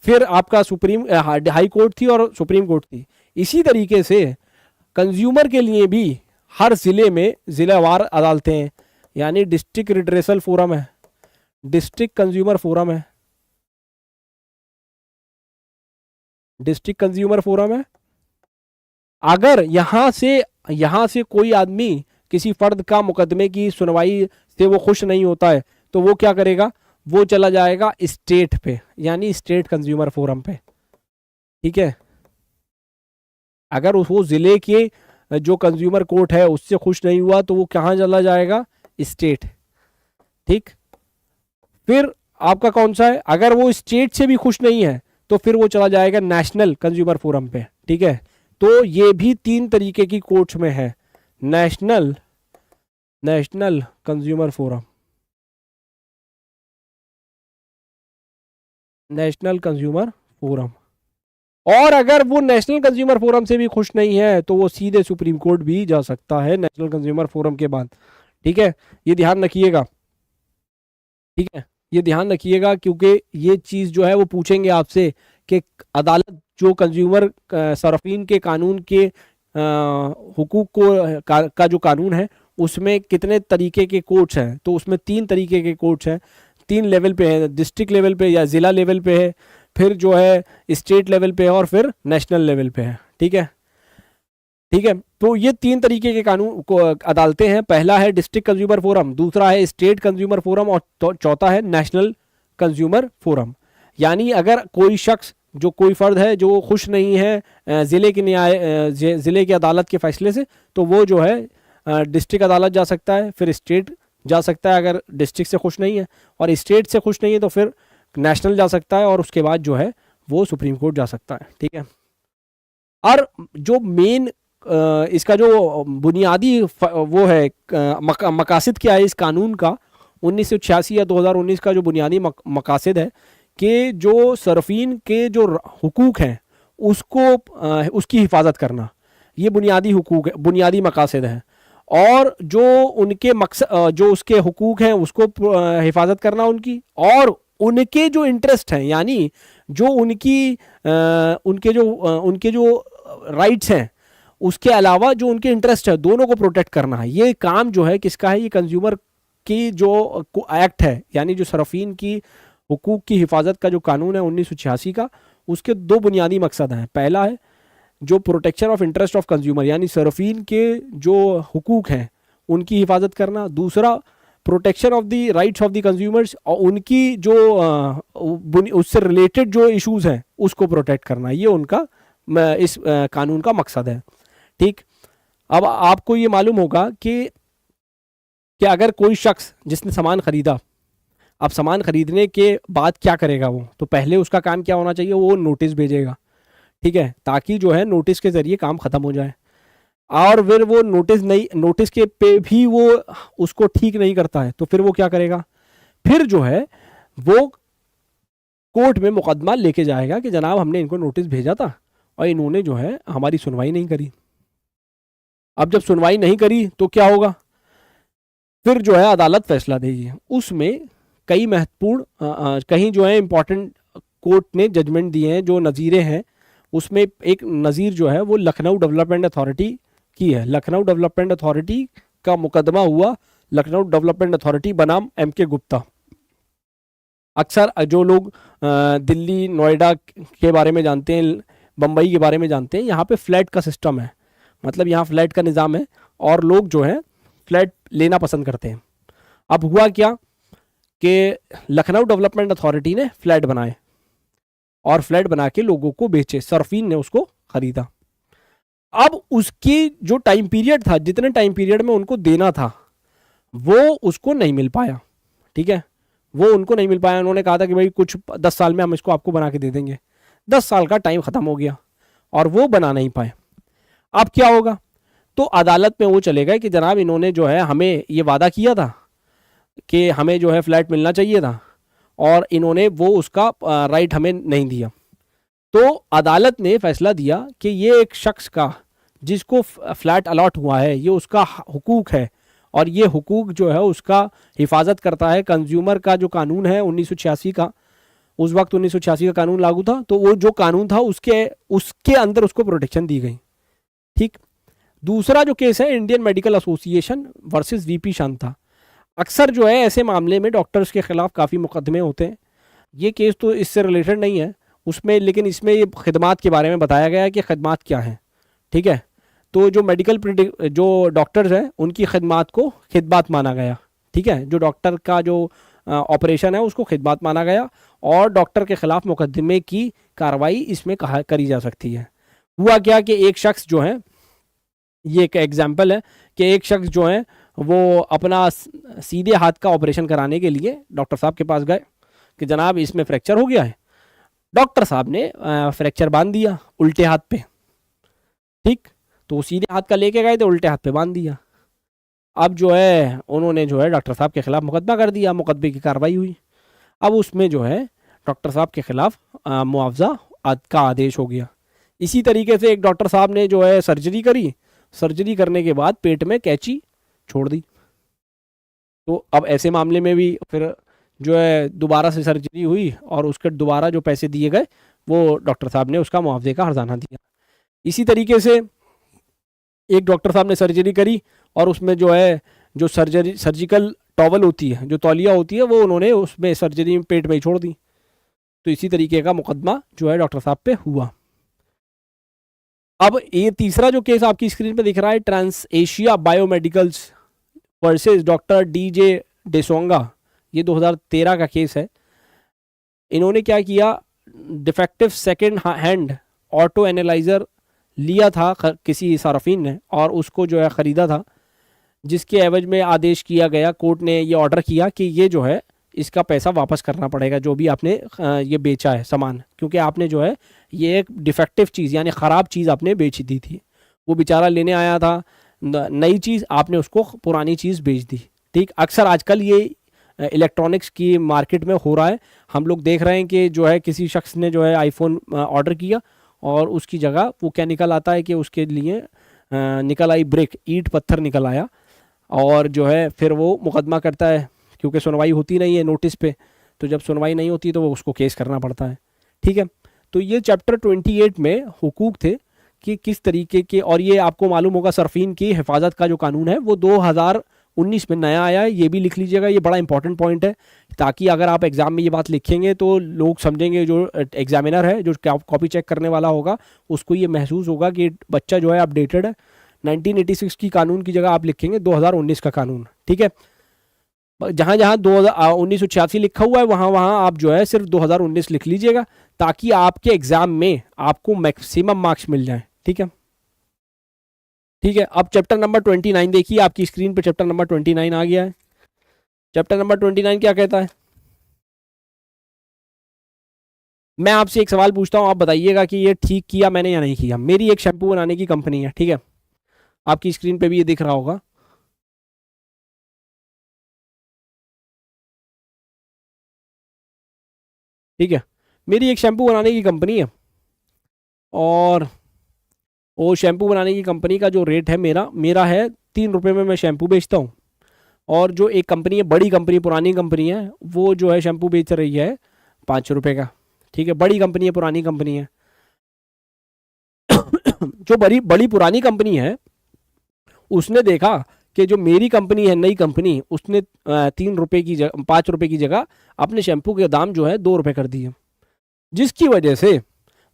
फिर आपका सुप्रीम हाई कोर्ट थी और सुप्रीम कोर्ट थी। इसी तरीके से कंज्यूमर के लिए भी हर ज़िले में ज़िलावार अदालतें हैं, यानी डिस्ट्रिक्ट रिड्रेसल फोरम है, डिस्ट्रिक्ट कंज्यूमर फोरम है, डिस्ट्रिक्ट कंज्यूमर फोरम है। अगर यहाँ से कोई आदमी किसी फर्द का मुकदमे की सुनवाई से वो खुश नहीं होता है, तो वो क्या करेगा? वो चला जाएगा स्टेट पे, यानी स्टेट कंज्यूमर फोरम पे। ठीक है, अगर वो ज़िले के जो कंज्यूमर कोर्ट है उससे खुश नहीं हुआ, तो वो कहाँ चला जाएगा? स्टेट। ठीक, फिर आपका कौन सा है? अगर वो स्टेट से भी खुश नहीं है तो फिर वो चला जाएगा नेशनल कंज्यूमर फोरम पे। ठीक है, तो ये भी 3 तरीके की कोर्ट्स में है, national consumer forum, national consumer forum. और अगर वो नेशनल कंज्यूमर फोरम से भी खुश नहीं है तो वो सीधे सुप्रीम कोर्ट भी जा सकता है नेशनल कंज्यूमर फोरम के बाद। ठीक है, ये ध्यान रखिएगा। ठीक है, ये ध्यान रखिएगा, क्योंकि ये चीज़ जो है वो पूछेंगे आपसे कि अदालत जो कंज्यूमर सरफीन के कानून के हुकूक का जो कानून है उसमें कितने तरीके के कोर्ट्स हैं, तो उसमें 3 तरीके के कोर्ट्स हैं, 3 लेवल पे है, डिस्ट्रिक्ट लेवल पे या ज़िला लेवल पे है, फिर जो है स्टेट लेवल पे है और फिर नेशनल लेवल पे है। ठीक है, ठीक है। तो ये 3 तरीके के कानून को अदालतें हैं। पहला है डिस्ट्रिक्ट कंज्यूमर फोरम, दूसरा है स्टेट कंज्यूमर फोरम और चौथा है नेशनल कंज्यूमर फोरम। यानी अगर कोई शख्स, जो कोई फ़र्द है जो खुश नहीं है ज़िले के ज़िले की अदालत के फ़ैसले से, तो वो जो है डिस्ट्रिक्ट अदालत जा सकता है, फिर स्टेट जा सकता है अगर डिस्ट्रिक्ट से खुश नहीं है, और स्टेट से खुश नहीं है तो फिर नेशनल जा सकता है, और उसके बाद जो है वो सुप्रीम कोर्ट जा सकता है। ठीक है। और जो मेन इसका जो बुनियादी वो है मकासद क्या है इस कानून का, 1986 या 2019 का जो बुनियादी मकासद है कि जो सरफीन के जो हुकूक हैं उसको उसकी हिफाजत करना, ये बुनियादी हुकूक है, बुनियादी मकासद है। और जो उनके मकसद, जो उसके हुकूक हैं उसको हिफाजत करना उनकी, और उनके जो इंटरेस्ट हैं, यानी जो उनके जो राइट्स हैं उसके अलावा जो उनके इंटरेस्ट है, दोनों को प्रोटेक्ट करना है। ये काम जो है किसका है, ये कंज्यूमर की जो एक्ट है, यानी जो सरफीन की हुकूक की हिफाजत का जो कानून है 1986 का, उसके 2 बुनियादी मकसद हैं। पहला है जो protection of interest of consumer, यानी सरफीन के जो हुकूक हैं उनकी हिफाजत करना। दूसरा protection of the rights of the consumers, और उनकी जो उससे रिलेटेड जो इश्यूज हैं उसको प्रोटेक्ट करना, ये उनका इस कानून का मकसद है। ठीक। अब आपको ये मालूम होगा कि अगर कोई शख्स जिसने सामान खरीदा, अब सामान खरीदने के बाद क्या करेगा वो, तो पहले उसका काम क्या होना चाहिए, वो नोटिस भेजेगा। ठीक है, ताकि जो है नोटिस के ज़रिए काम ख़त्म हो जाए। और फिर वो नोटिस के पे भी वो उसको ठीक नहीं करता है, तो फिर वो क्या करेगा, फिर जो है वो कोर्ट में मुकदमा लेके जाएगा कि जनाब हमने इनको नोटिस भेजा था और इन्होंने जो है हमारी सुनवाई नहीं करी। अब जब सुनवाई नहीं करी तो क्या होगा, फिर जो है अदालत फैसला देगी। उसमें कई महत्वपूर्ण कहीं जो है इंपॉर्टेंट कोर्ट ने जजमेंट दिए हैं, जो नज़ीरें हैं। उसमें एक नज़ीर जो है वो लखनऊ डेवलपमेंट अथॉरिटी की है। लखनऊ डेवलपमेंट अथॉरिटी का मुकदमा हुआ लखनऊ डेवलपमेंट अथॉरिटी बनाम MK गुप्ता। अक्सर जो लोग दिल्ली नोएडा के बारे में जानते हैं, बम्बई के बारे में जानते हैं, यहाँ पे फ्लैट का सिस्टम है, मतलब यहाँ फ्लैट का निज़ाम है और लोग जो है फ्लैट लेना पसंद करते हैं। अब हुआ क्या कि लखनऊ डेवलपमेंट अथॉरिटी ने फ्लैट बनाए और फ्लैट बना के लोगों को बेचे, सरफीन ने उसको खरीदा। अब उसकी जो टाइम पीरियड था, जितने टाइम पीरियड में उनको देना था, वो उसको नहीं मिल पाया। ठीक है, वो उनको नहीं मिल पाया। उन्होंने कहा था कि भाई कुछ 10 साल में हम इसको आपको बना के दे देंगे। 10 साल का टाइम ख़त्म हो गया और वो बना नहीं पाए। अब क्या होगा, तो अदालत में वो चले गए कि जनाब इन्होंने जो है हमें ये वादा किया था कि हमें जो है फ्लैट मिलना चाहिए था और इन्होंने वो उसका राइट हमें नहीं दिया। तो अदालत ने फैसला दिया कि ये एक शख्स का जिसको फ्लैट अलॉट हुआ है, ये उसका हुकूक है और ये हुकूक जो है उसका हिफाजत करता है कंज्यूमर का जो कानून है 1986 का। उस वक्त 1986 का कानून लागू था, तो वो जो कानून था उसके अंदर उसको प्रोटेक्शन दी गई। ठीक। दूसरा जो केस है Indian medical association versus VP Shanta. अक्सर जो है ऐसे मामले में डॉक्टर्स के खिलाफ काफ़ी मुकदमे होते हैं। ये केस तो इससे रिलेटेड नहीं है उसमें, लेकिन इसमें ये खिदमात के बारे में बताया गया है कि खिदमात क्या हैं। ठीक है, तो जो जो डॉक्टर्स हैं उनकी खिदमात को खिदमत माना गया। ठीक है, जो डॉक्टर का जो ऑपरेशन है उसको खिदमत माना गया और डॉक्टर के खिलाफ मुकदमे की कार्रवाई इसमें करी जा सकती है। हुआ क्या कि एक शख्स जो है, ये एक एग्जाम्पल है कि एक शख्स जो है वो अपना सीधे हाथ का ऑपरेशन कराने के लिए डॉक्टर साहब के पास गए कि जनाब इसमें फ्रैक्चर हो गया है। डॉक्टर साहब ने फ्रैक्चर बांध दिया उल्टे हाथ पे। ठीक, तो सीधे हाथ का लेके गए थे, उल्टे हाथ पे बांध दिया। अब जो है उन्होंने जो है डॉक्टर साहब के खिलाफ मुकदमा कर दिया, मुकदमे की कार्रवाई हुई। अब उसमें जो है डॉक्टर साहब के खिलाफ मुआवजा का आदेश हो गया। इसी तरीके से एक डॉक्टर साहब ने जो है सर्जरी करी, सर्जरी करने के बाद पेट में कैंची छोड़ दी। तो अब ऐसे मामले में भी फिर जो है दोबारा से सर्जरी हुई और उसके दोबारा जो पैसे दिए गए वो डॉक्टर साहब ने उसका मुआवजे का हर्जाना दिया। इसी तरीके से एक डॉक्टर साहब ने सर्जरी करी और उसमें जो है जो सर्जिकल टॉवल होती है, जो तौलिया होती है, वो उन्होंने उसमें सर्जरी में पेट में ही छोड़ दी। तो इसी तरीके का मुकदमा जो है डॉक्टर साहब पे हुआ। अब ये तीसरा जो केस आपकी स्क्रीन पे दिख रहा है, trans Asia biomedicals versus doctor DJ डेसोंगा, ये 2013 का केस है। इन्होंने क्या किया, defective second hand auto analyser लिया था किसी सार्फिन ने और उसको जो है ख़रीदा था, जिसके एवज में आदेश किया गया, कोर्ट ने ये ऑर्डर किया कि ये जो है इसका पैसा वापस करना पड़ेगा, जो भी आपने ये बेचा है सामान, क्योंकि आपने जो है ये एक डिफेक्टिव चीज़ यानी ख़राब चीज़ आपने बेच दी थी। वो बेचारा लेने आया था नई चीज़, आपने उसको पुरानी चीज़ बेच दी। ठीक, अक्सर आजकल ये इलेक्ट्रॉनिक्स की मार्केट में हो रहा है। हम लोग देख रहे हैं कि जो है किसी शख्स ने जो है आईफोन ऑर्डर किया और उसकी जगह वो क्या निकल आता है कि उसके लिए निकल आई ब्रिक, ईंट पत्थर निकल आया, और जो है फिर वो मुकदमा करता है, क्योंकि सुनवाई होती नहीं है नोटिस पे। तो जब सुनवाई नहीं होती तो वो उसको केस करना पड़ता है। ठीक है, तो ये चैप्टर 28 में हुकूक थे कि किस तरीके के, और ये आपको मालूम होगा सर्फिन की हिफाजत का जो कानून है वो 2019 में नया आया है, ये भी लिख लीजिएगा, ये बड़ा इंपॉर्टेंट पॉइंट है, ताकि अगर आप एग्ज़ाम में ये बात लिखेंगे तो लोग समझेंगे, जो एग्जामिनर है, जो कॉपी चेक करने वाला होगा, उसको ये महसूस होगा कि बच्चा जो है अपडेटेड है। 1986 की कानून की जगह आप लिखेंगे 2019 का कानून। ठीक है, जहाँ जहाँ 1986 लिखा हुआ है वहाँ वहाँ आप जो है सिर्फ 2019 लिख लीजिएगा, ताकि आपके एग्जाम में आपको मैक्सिमम मार्क्स मिल जाए। ठीक है, ठीक है। अब चैप्टर नंबर 29 देखिए, आपकी स्क्रीन पे चैप्टर नंबर 29 आ गया है। चैप्टर नंबर 29 क्या कहता है? मैं आपसे एक सवाल पूछता हूँ, आप बताइएगा कि ये ठीक किया मैंने या नहीं किया। मेरी एक शैम्पू बनाने की कंपनी है, ठीक है, आपकी स्क्रीन पे भी ये दिख रहा होगा। ठीक है, मेरी एक शैम्पू बनाने की कंपनी है और वो शैम्पू बनाने की कंपनी का जो रेट है मेरा है 3 रुपये में मैं शैम्पू बेचता हूँ। और जो एक कंपनी है, बड़ी कंपनी, पुरानी कंपनी है, वो जो है शैम्पू बेच रही है 5 रुपये का। ठीक है, बड़ी कंपनी है, पुरानी कंपनी है। जो बड़ी बड़ी पुरानी कंपनी है उसने देखा कि जो मेरी कंपनी है, नई कंपनी, उसने 3 रुपये की जगह 5 रुपये की जगह अपने शैम्पू के दाम जो है 2 रुपये कर दिए, जिसकी वजह से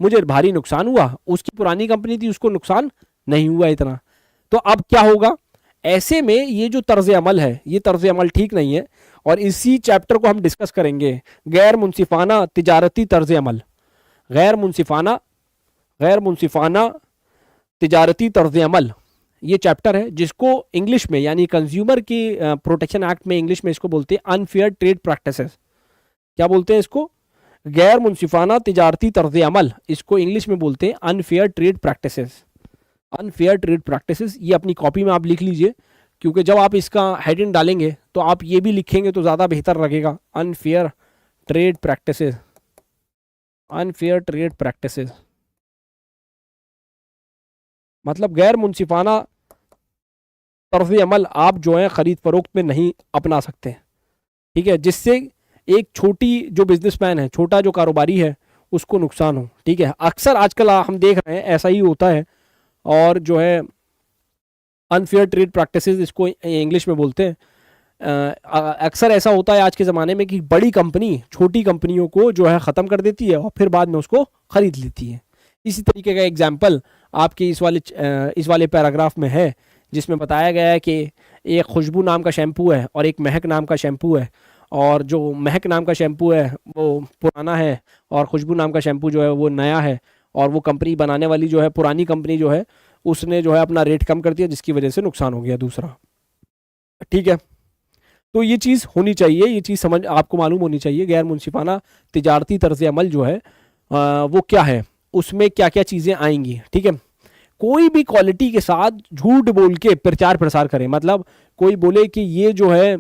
मुझे भारी नुकसान हुआ। उसकी पुरानी कंपनी थी, उसको नुकसान नहीं हुआ इतना। तो अब क्या होगा? ऐसे में ये जो तर्ज अमल है, ये तर्ज अमल ठीक नहीं है, और इसी चैप्टर को हम डिस्कस करेंगे, गैर मुनसिफाना तिजारती तर्ज अमल। गैर मुनसिफाना तिजारती तर्ज अमल, ये चैप्टर है, जिसको इंग्लिश में यानी कंज्यूमर की प्रोटेक्शन एक्ट में इंग्लिश में इसको बोलते हैं अनफेयर ट्रेड प्रैक्टिसेस। क्या बोलते हैं इसको? गैर मुनसिफाना तिजारती तर्ज अमल, इसको इंग्लिश में बोलते हैं unfair trade practices. Unfair trade practices, ये अपनी कॉपी में आप लिख लीजिए, क्योंकि जब आप इसका हेडिंग डालेंगे तो आप ये भी लिखेंगे तो ज़्यादा बेहतर लगेगा। Unfair trade practices, unfair trade practices मतलब गैर मुनसिफाना तर्ज अमल आप जो है ख़रीद फरोख्त में नहीं अपना सकते। ठीक है, जिससे एक छोटी जो बिजनेसमैन है, छोटा जो कारोबारी है, उसको नुकसान हो। ठीक है, अक्सर आजकल हम देख रहे हैं ऐसा ही होता है, और जो है अनफेयर ट्रेड प्रैक्टिसेस इसको इंग्लिश में बोलते हैं। अक्सर ऐसा होता है आज के ज़माने में कि बड़ी कंपनी छोटी कंपनियों को जो है ख़त्म कर देती है और फिर बाद में उसको ख़रीद लेती है। इसी तरीके का एग्जाम्पल आपके इस वाले पैराग्राफ में है, जिसमें बताया गया है कि एक खुशबू नाम का शैम्पू है और एक महक नाम का शैम्पू है, और जो महक नाम का शैम्पू है वो पुराना है और खुशबू नाम का शैम्पू जो है वो नया है, और वो कंपनी बनाने वाली जो है, पुरानी कंपनी जो है, उसने जो है अपना रेट कम कर दिया, जिसकी वजह से नुकसान हो गया दूसरा। ठीक है, तो ये चीज़ होनी चाहिए, ये चीज़ समझ आपको मालूम होनी चाहिए। गैर मुनसिफाना तिजारती तर्ज अमल जो है वो क्या है, उसमें क्या क्या चीज़ें आएंगी। ठीक है, कोई भी क्वालिटी के साथ झूठ बोल के प्रचार प्रसार करें, मतलब कोई बोले कि ये जो है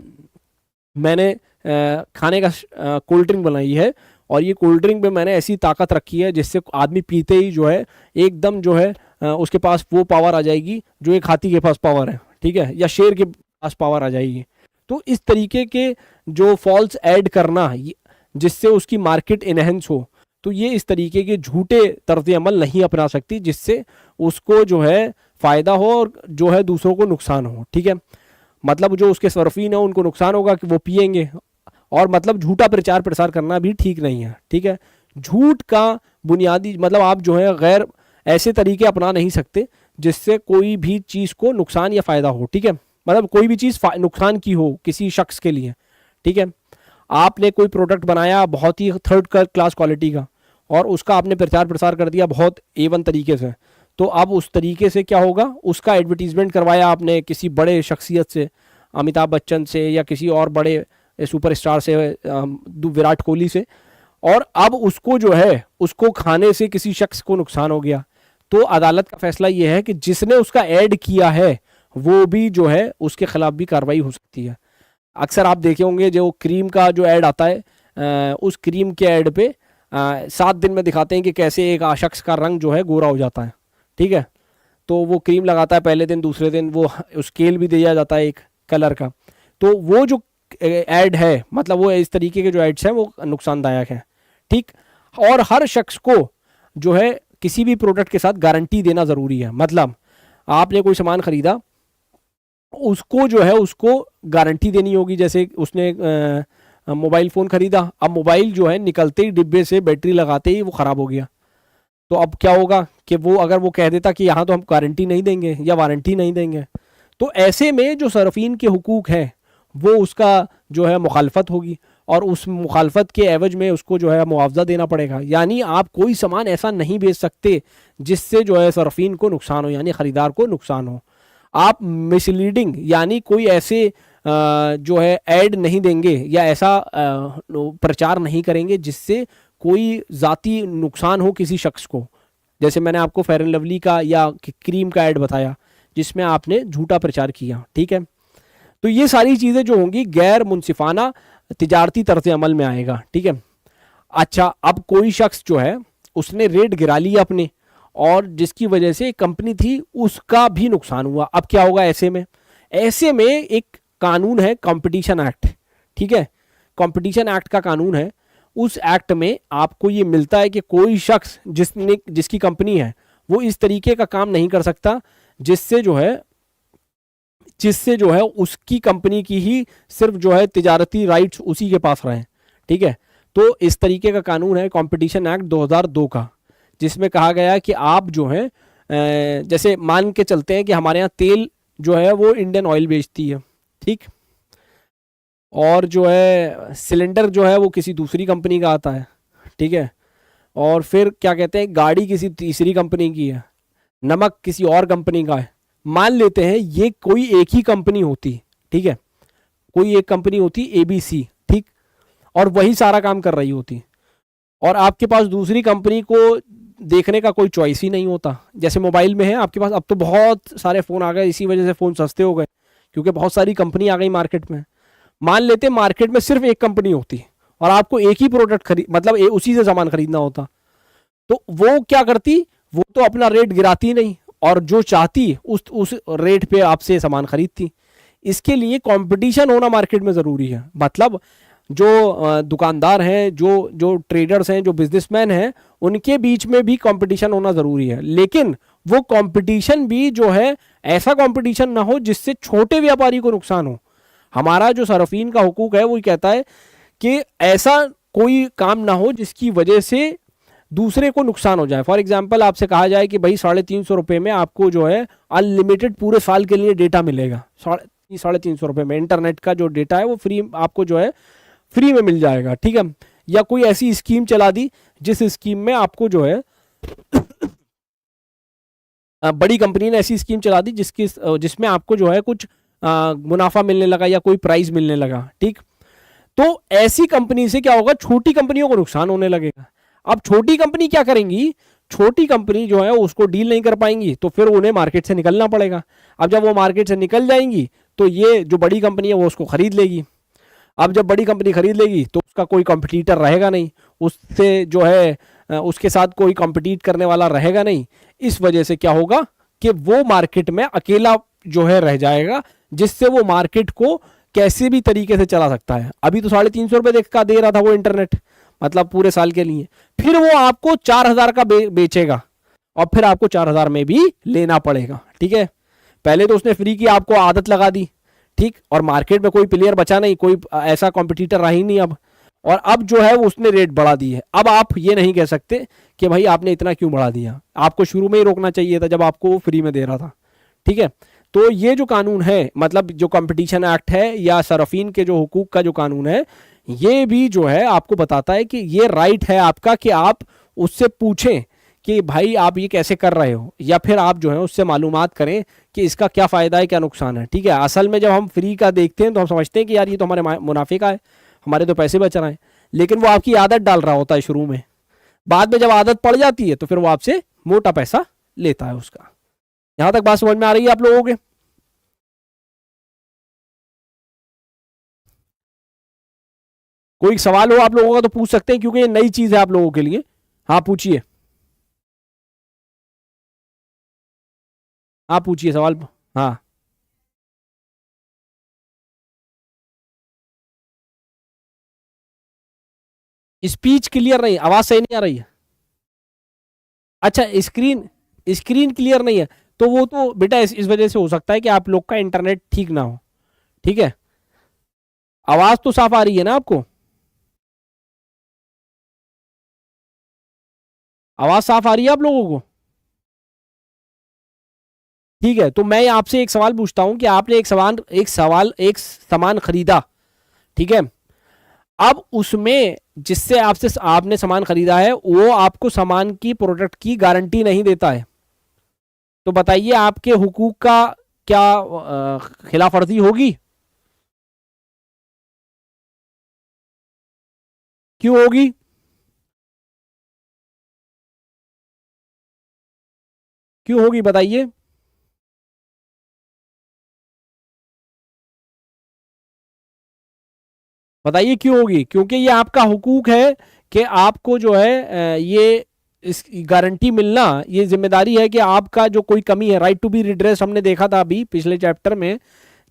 मैंने खाने का कोल्ड ड्रिंक बनाई है, और ये कोल्ड ड्रिंक में मैंने ऐसी ताकत रखी है जिससे आदमी पीते ही जो है एकदम जो है उसके पास वो पावर आ जाएगी जो एक हाथी के पास पावर है। ठीक है, या शेर के पास पावर आ जाएगी। तो इस तरीके के जो फॉल्स ऐड करना जिससे उसकी मार्केट इनहेंस हो, तो ये इस तरीके के झूठे तर्ज अमल नहीं अपना सकती, जिससे उसको जो है फ़ायदा हो और जो है दूसरों को नुकसान हो, ठीक है। मतलब जो उसके सर्फिन है उनको नुकसान होगा कि वो पिएंगे, और मतलब झूठा प्रचार प्रसार करना भी ठीक नहीं है, ठीक है। झूठ का बुनियादी मतलब आप जो है गैर ऐसे तरीके अपना नहीं सकते जिससे कोई भी चीज़ को नुकसान या फ़ायदा हो, ठीक है। मतलब कोई भी चीज़ नुकसान की हो किसी शख्स के लिए, ठीक है। आपने कोई प्रोडक्ट बनाया बहुत ही थर्ड क्लास क्वालिटी का, और उसका आपने प्रचार प्रसार कर दिया बहुत A1 तरीके से, तो अब उस तरीके से क्या होगा, उसका एडवर्टीजमेंट करवाया आपने किसी बड़े शख्सियत से, अमिताभ बच्चन से या किसी और बड़े सुपरस्टार से, विराट कोहली से, और अब उसको जो है उसको खाने से किसी शख्स को नुकसान हो गया, तो अदालत का फैसला ये है कि जिसने उसका ऐड किया है वो भी जो है उसके खिलाफ भी कार्रवाई हो सकती है। अक्सर आप देखे होंगे जो क्रीम का जो ऐड आता है, उस क्रीम के ऐड पे 7 दिन में दिखाते हैं कि कैसे एक शख्स का रंग जो है गोरा हो जाता है, ठीक है। तो वो क्रीम लगाता है पहले दिन, दूसरे दिन वो स्केल भी दिया जाता है एक कलर का, तो वो जो ऐड है मतलब वो इस तरीके के जो एड्स हैं वो नुकसानदायक हैं, ठीक। और हर शख्स को जो है किसी भी प्रोडक्ट के साथ गारंटी देना ज़रूरी है। मतलब आपने कोई सामान खरीदा, उसको जो है उसको गारंटी देनी होगी। जैसे उसने मोबाइल फ़ोन खरीदा, अब मोबाइल जो है निकलते ही डिब्बे से बैटरी लगाते ही वो ख़राब हो गया, तो अब क्या होगा कि वो अगर वो कह देता कि यहाँ तो हम गारंटी नहीं देंगे या वारंटी नहीं देंगे, तो ऐसे में जो सरफीन के हुकूक हैं वो उसका जो है मुखालफत होगी, और उस मुखालफत के एवज में उसको जो है मुआवजा देना पड़ेगा। यानी आप कोई सामान ऐसा नहीं बेच सकते जिससे जो है सरफीन को नुकसान हो, यानी ख़रीदार को नुकसान हो। आप मिसलीडिंग यानी कोई ऐसे जो है ऐड नहीं देंगे या ऐसा प्रचार नहीं करेंगे जिससे कोई ज़ाती नुकसान हो किसी शख्स को। जैसे मैंने आपको फेयर एंड लवली का या क्रीम का ऐड बताया जिसमें आपने झूठा प्रचार किया, ठीक है। तो ये सारी चीज़ें जो होंगी गैर मुनसिफाना तिजारती तर्ज अमल में आएगा, ठीक है। अच्छा, अब कोई शख्स जो है उसने रेट गिरा लिया अपने, और जिसकी वजह से कंपनी थी उसका भी नुकसान हुआ। अब क्या होगा ऐसे में? ऐसे में एक कानून है कंपटीशन एक्ट, ठीक है। कंपटीशन एक्ट का कानून है, उस एक्ट में आपको ये मिलता है कि कोई शख्स जिसकी कंपनी है वो इस तरीके का काम नहीं कर सकता जिससे जो है उसकी कंपनी की ही सिर्फ जो है तिजारती राइट्स उसी के पास रहें, ठीक है। तो इस तरीके का कानून है कंपटीशन एक्ट 2002 का, जिसमें कहा गया है कि आप जो है जैसे मान के चलते हैं कि हमारे यहाँ तेल जो है वो इंडियन ऑयल बेचती है, ठीक, और जो है सिलेंडर जो है वो किसी दूसरी कंपनी का आता है, ठीक है। और फिर क्या कहते हैं, गाड़ी किसी तीसरी कंपनी की है, नमक किसी और कंपनी का है। मान लेते हैं ये कोई एक ही कंपनी होती, ठीक है, कोई एक कंपनी होती ABC, ठीक, और वही सारा काम कर रही होती, और आपके पास दूसरी कंपनी को देखने का कोई चॉइस ही नहीं होता। जैसे मोबाइल में है आपके पास, अब तो बहुत सारे फ़ोन आ गए, इसी वजह से फ़ोन सस्ते हो गए क्योंकि बहुत सारी कंपनी आ गई मार्केट में। मान लेते मार्केट में सिर्फ एक कंपनी होती और आपको एक ही प्रोडक्ट मतलब उसी से सामान खरीदना होता, तो वो क्या करती, वो तो अपना रेट गिराती नहीं और जो चाहती उस रेट पे आपसे सामान खरीदती। इसके लिए कंपटीशन होना मार्केट में ज़रूरी है। मतलब जो दुकानदार हैं, जो ट्रेडर्स हैं, जो बिजनेसमैन हैं, उनके बीच में भी कंपटीशन होना ज़रूरी है, लेकिन वो कंपटीशन भी जो है ऐसा कंपटीशन ना हो जिससे छोटे व्यापारी को नुकसान हो। हमारा जो सरफीन का हुकूक है वो कहता है कि ऐसा कोई काम ना हो जिसकी वजह से दूसरे को नुकसान हो जाए। फॉर एग्जांपल आपसे कहा जाए कि भाई 350 रुपये में आपको जो है अनलिमिटेड पूरे साल के लिए डेटा मिलेगा, 350 रुपये में इंटरनेट का जो डेटा है वो फ्री आपको जो है फ्री में मिल जाएगा, ठीक है। या कोई ऐसी स्कीम चला दी जिस स्कीम में आपको जो है बड़ी कंपनी ने ऐसी स्कीम चला दी जिसमें आपको जो है कुछ मुनाफा मिलने लगा या कोई प्राइस मिलने लगा, ठीक। तो ऐसी कंपनी से क्या होगा, छोटी कंपनियों को नुकसान होने लगेगा। अब छोटी कंपनी क्या करेंगी, छोटी कंपनी जो है उसको डील नहीं कर पाएंगी, तो फिर उन्हें मार्केट से निकलना पड़ेगा। अब जब वो मार्केट से निकल जाएंगी तो ये जो बड़ी कंपनी है वो उसको खरीद लेगी। अब जब बड़ी कंपनी खरीद लेगी तो उसका कोई कंपटीटर रहेगा नहीं, उससे जो है उसके साथ कोई कंपीट करने वाला रहेगा नहीं। इस वजह से क्या होगा कि वो मार्केट में अकेला जो है रह जाएगा, जिससे वो मार्केट को कैसे भी तरीके से चला सकता है। अभी तो 350 रुपये का दे रहा था वो इंटरनेट, मतलब पूरे साल के लिए, फिर वो आपको 4000 का बेचेगा, और फिर आपको 4,000 में भी लेना पड़ेगा। ठीक है, पहले तो उसने फ्री की आपको आदत लगा दी, ठीक, और मार्केट में कोई प्लेयर बचा नहीं, कोई ऐसा कॉम्पिटिटर रहा ही नहीं अब, और अब जो है वो उसने रेट बढ़ा दी है। अब आप ये नहीं कह सकते कि भाई आपने इतना क्यों बढ़ा दिया, आपको शुरू में ही रोकना चाहिए था जब आपको वो फ्री में दे रहा था। ठीक है, तो ये जो कानून है, मतलब जो कंपटीशन एक्ट है या सरफीन के जो हुकूक का जो कानून है, ये भी जो है आपको बताता है कि ये राइट है आपका कि आप उससे पूछें कि भाई आप ये कैसे कर रहे हो, या फिर आप जो है उससे मालूमात करें कि इसका क्या फ़ायदा है क्या नुकसान है। ठीक है, असल में जब हम फ्री का देखते हैं तो हम समझते हैं कि यार ये तो हमारे मुनाफे का है, हमारे तो पैसे बच रहे हैं, लेकिन वो आपकी आदत डाल रहा होता है शुरू में। बाद में जब आदत पड़ जाती है तो फिर वो आपसे मोटा पैसा लेता है उसका। यहां तक बात समझ में आ रही है आप लोगों के? कोई सवाल हो आप लोगों का तो पूछ सकते हैं, क्योंकि ये नई चीज है आप लोगों के लिए। हाँ पूछिए, आप पूछिए सवाल। हाँ, स्पीच क्लियर नहीं, आवाज सही नहीं आ रही है। अच्छा, स्क्रीन स्क्रीन क्लियर नहीं है, तो वो तो बेटा इस वजह से हो सकता है कि आप लोग का इंटरनेट ठीक ना हो। ठीक है, आवाज तो साफ आ रही है ना आपको? आवाज साफ आ रही है आप लोगों को? ठीक है, तो मैं आपसे एक सवाल पूछता हूं कि आपने एक सामान खरीदा। ठीक है, अब उसमें जिससे आपसे आपने सामान खरीदा है वो आपको सामान की प्रोडक्ट की गारंटी नहीं देता है, तो बताइए आपके हुकूक का क्या खिलाफ वर्जी होगी? क्यों होगी? क्यों होगी बताइए? बताइए क्यों होगी? क्योंकि ये आपका हुकूक है कि आपको जो है ये इस गारंटी मिलना, ये जिम्मेदारी है कि आपका जो कोई कमी है, राइट टू बी रिड्रेस हमने देखा था अभी पिछले चैप्टर में,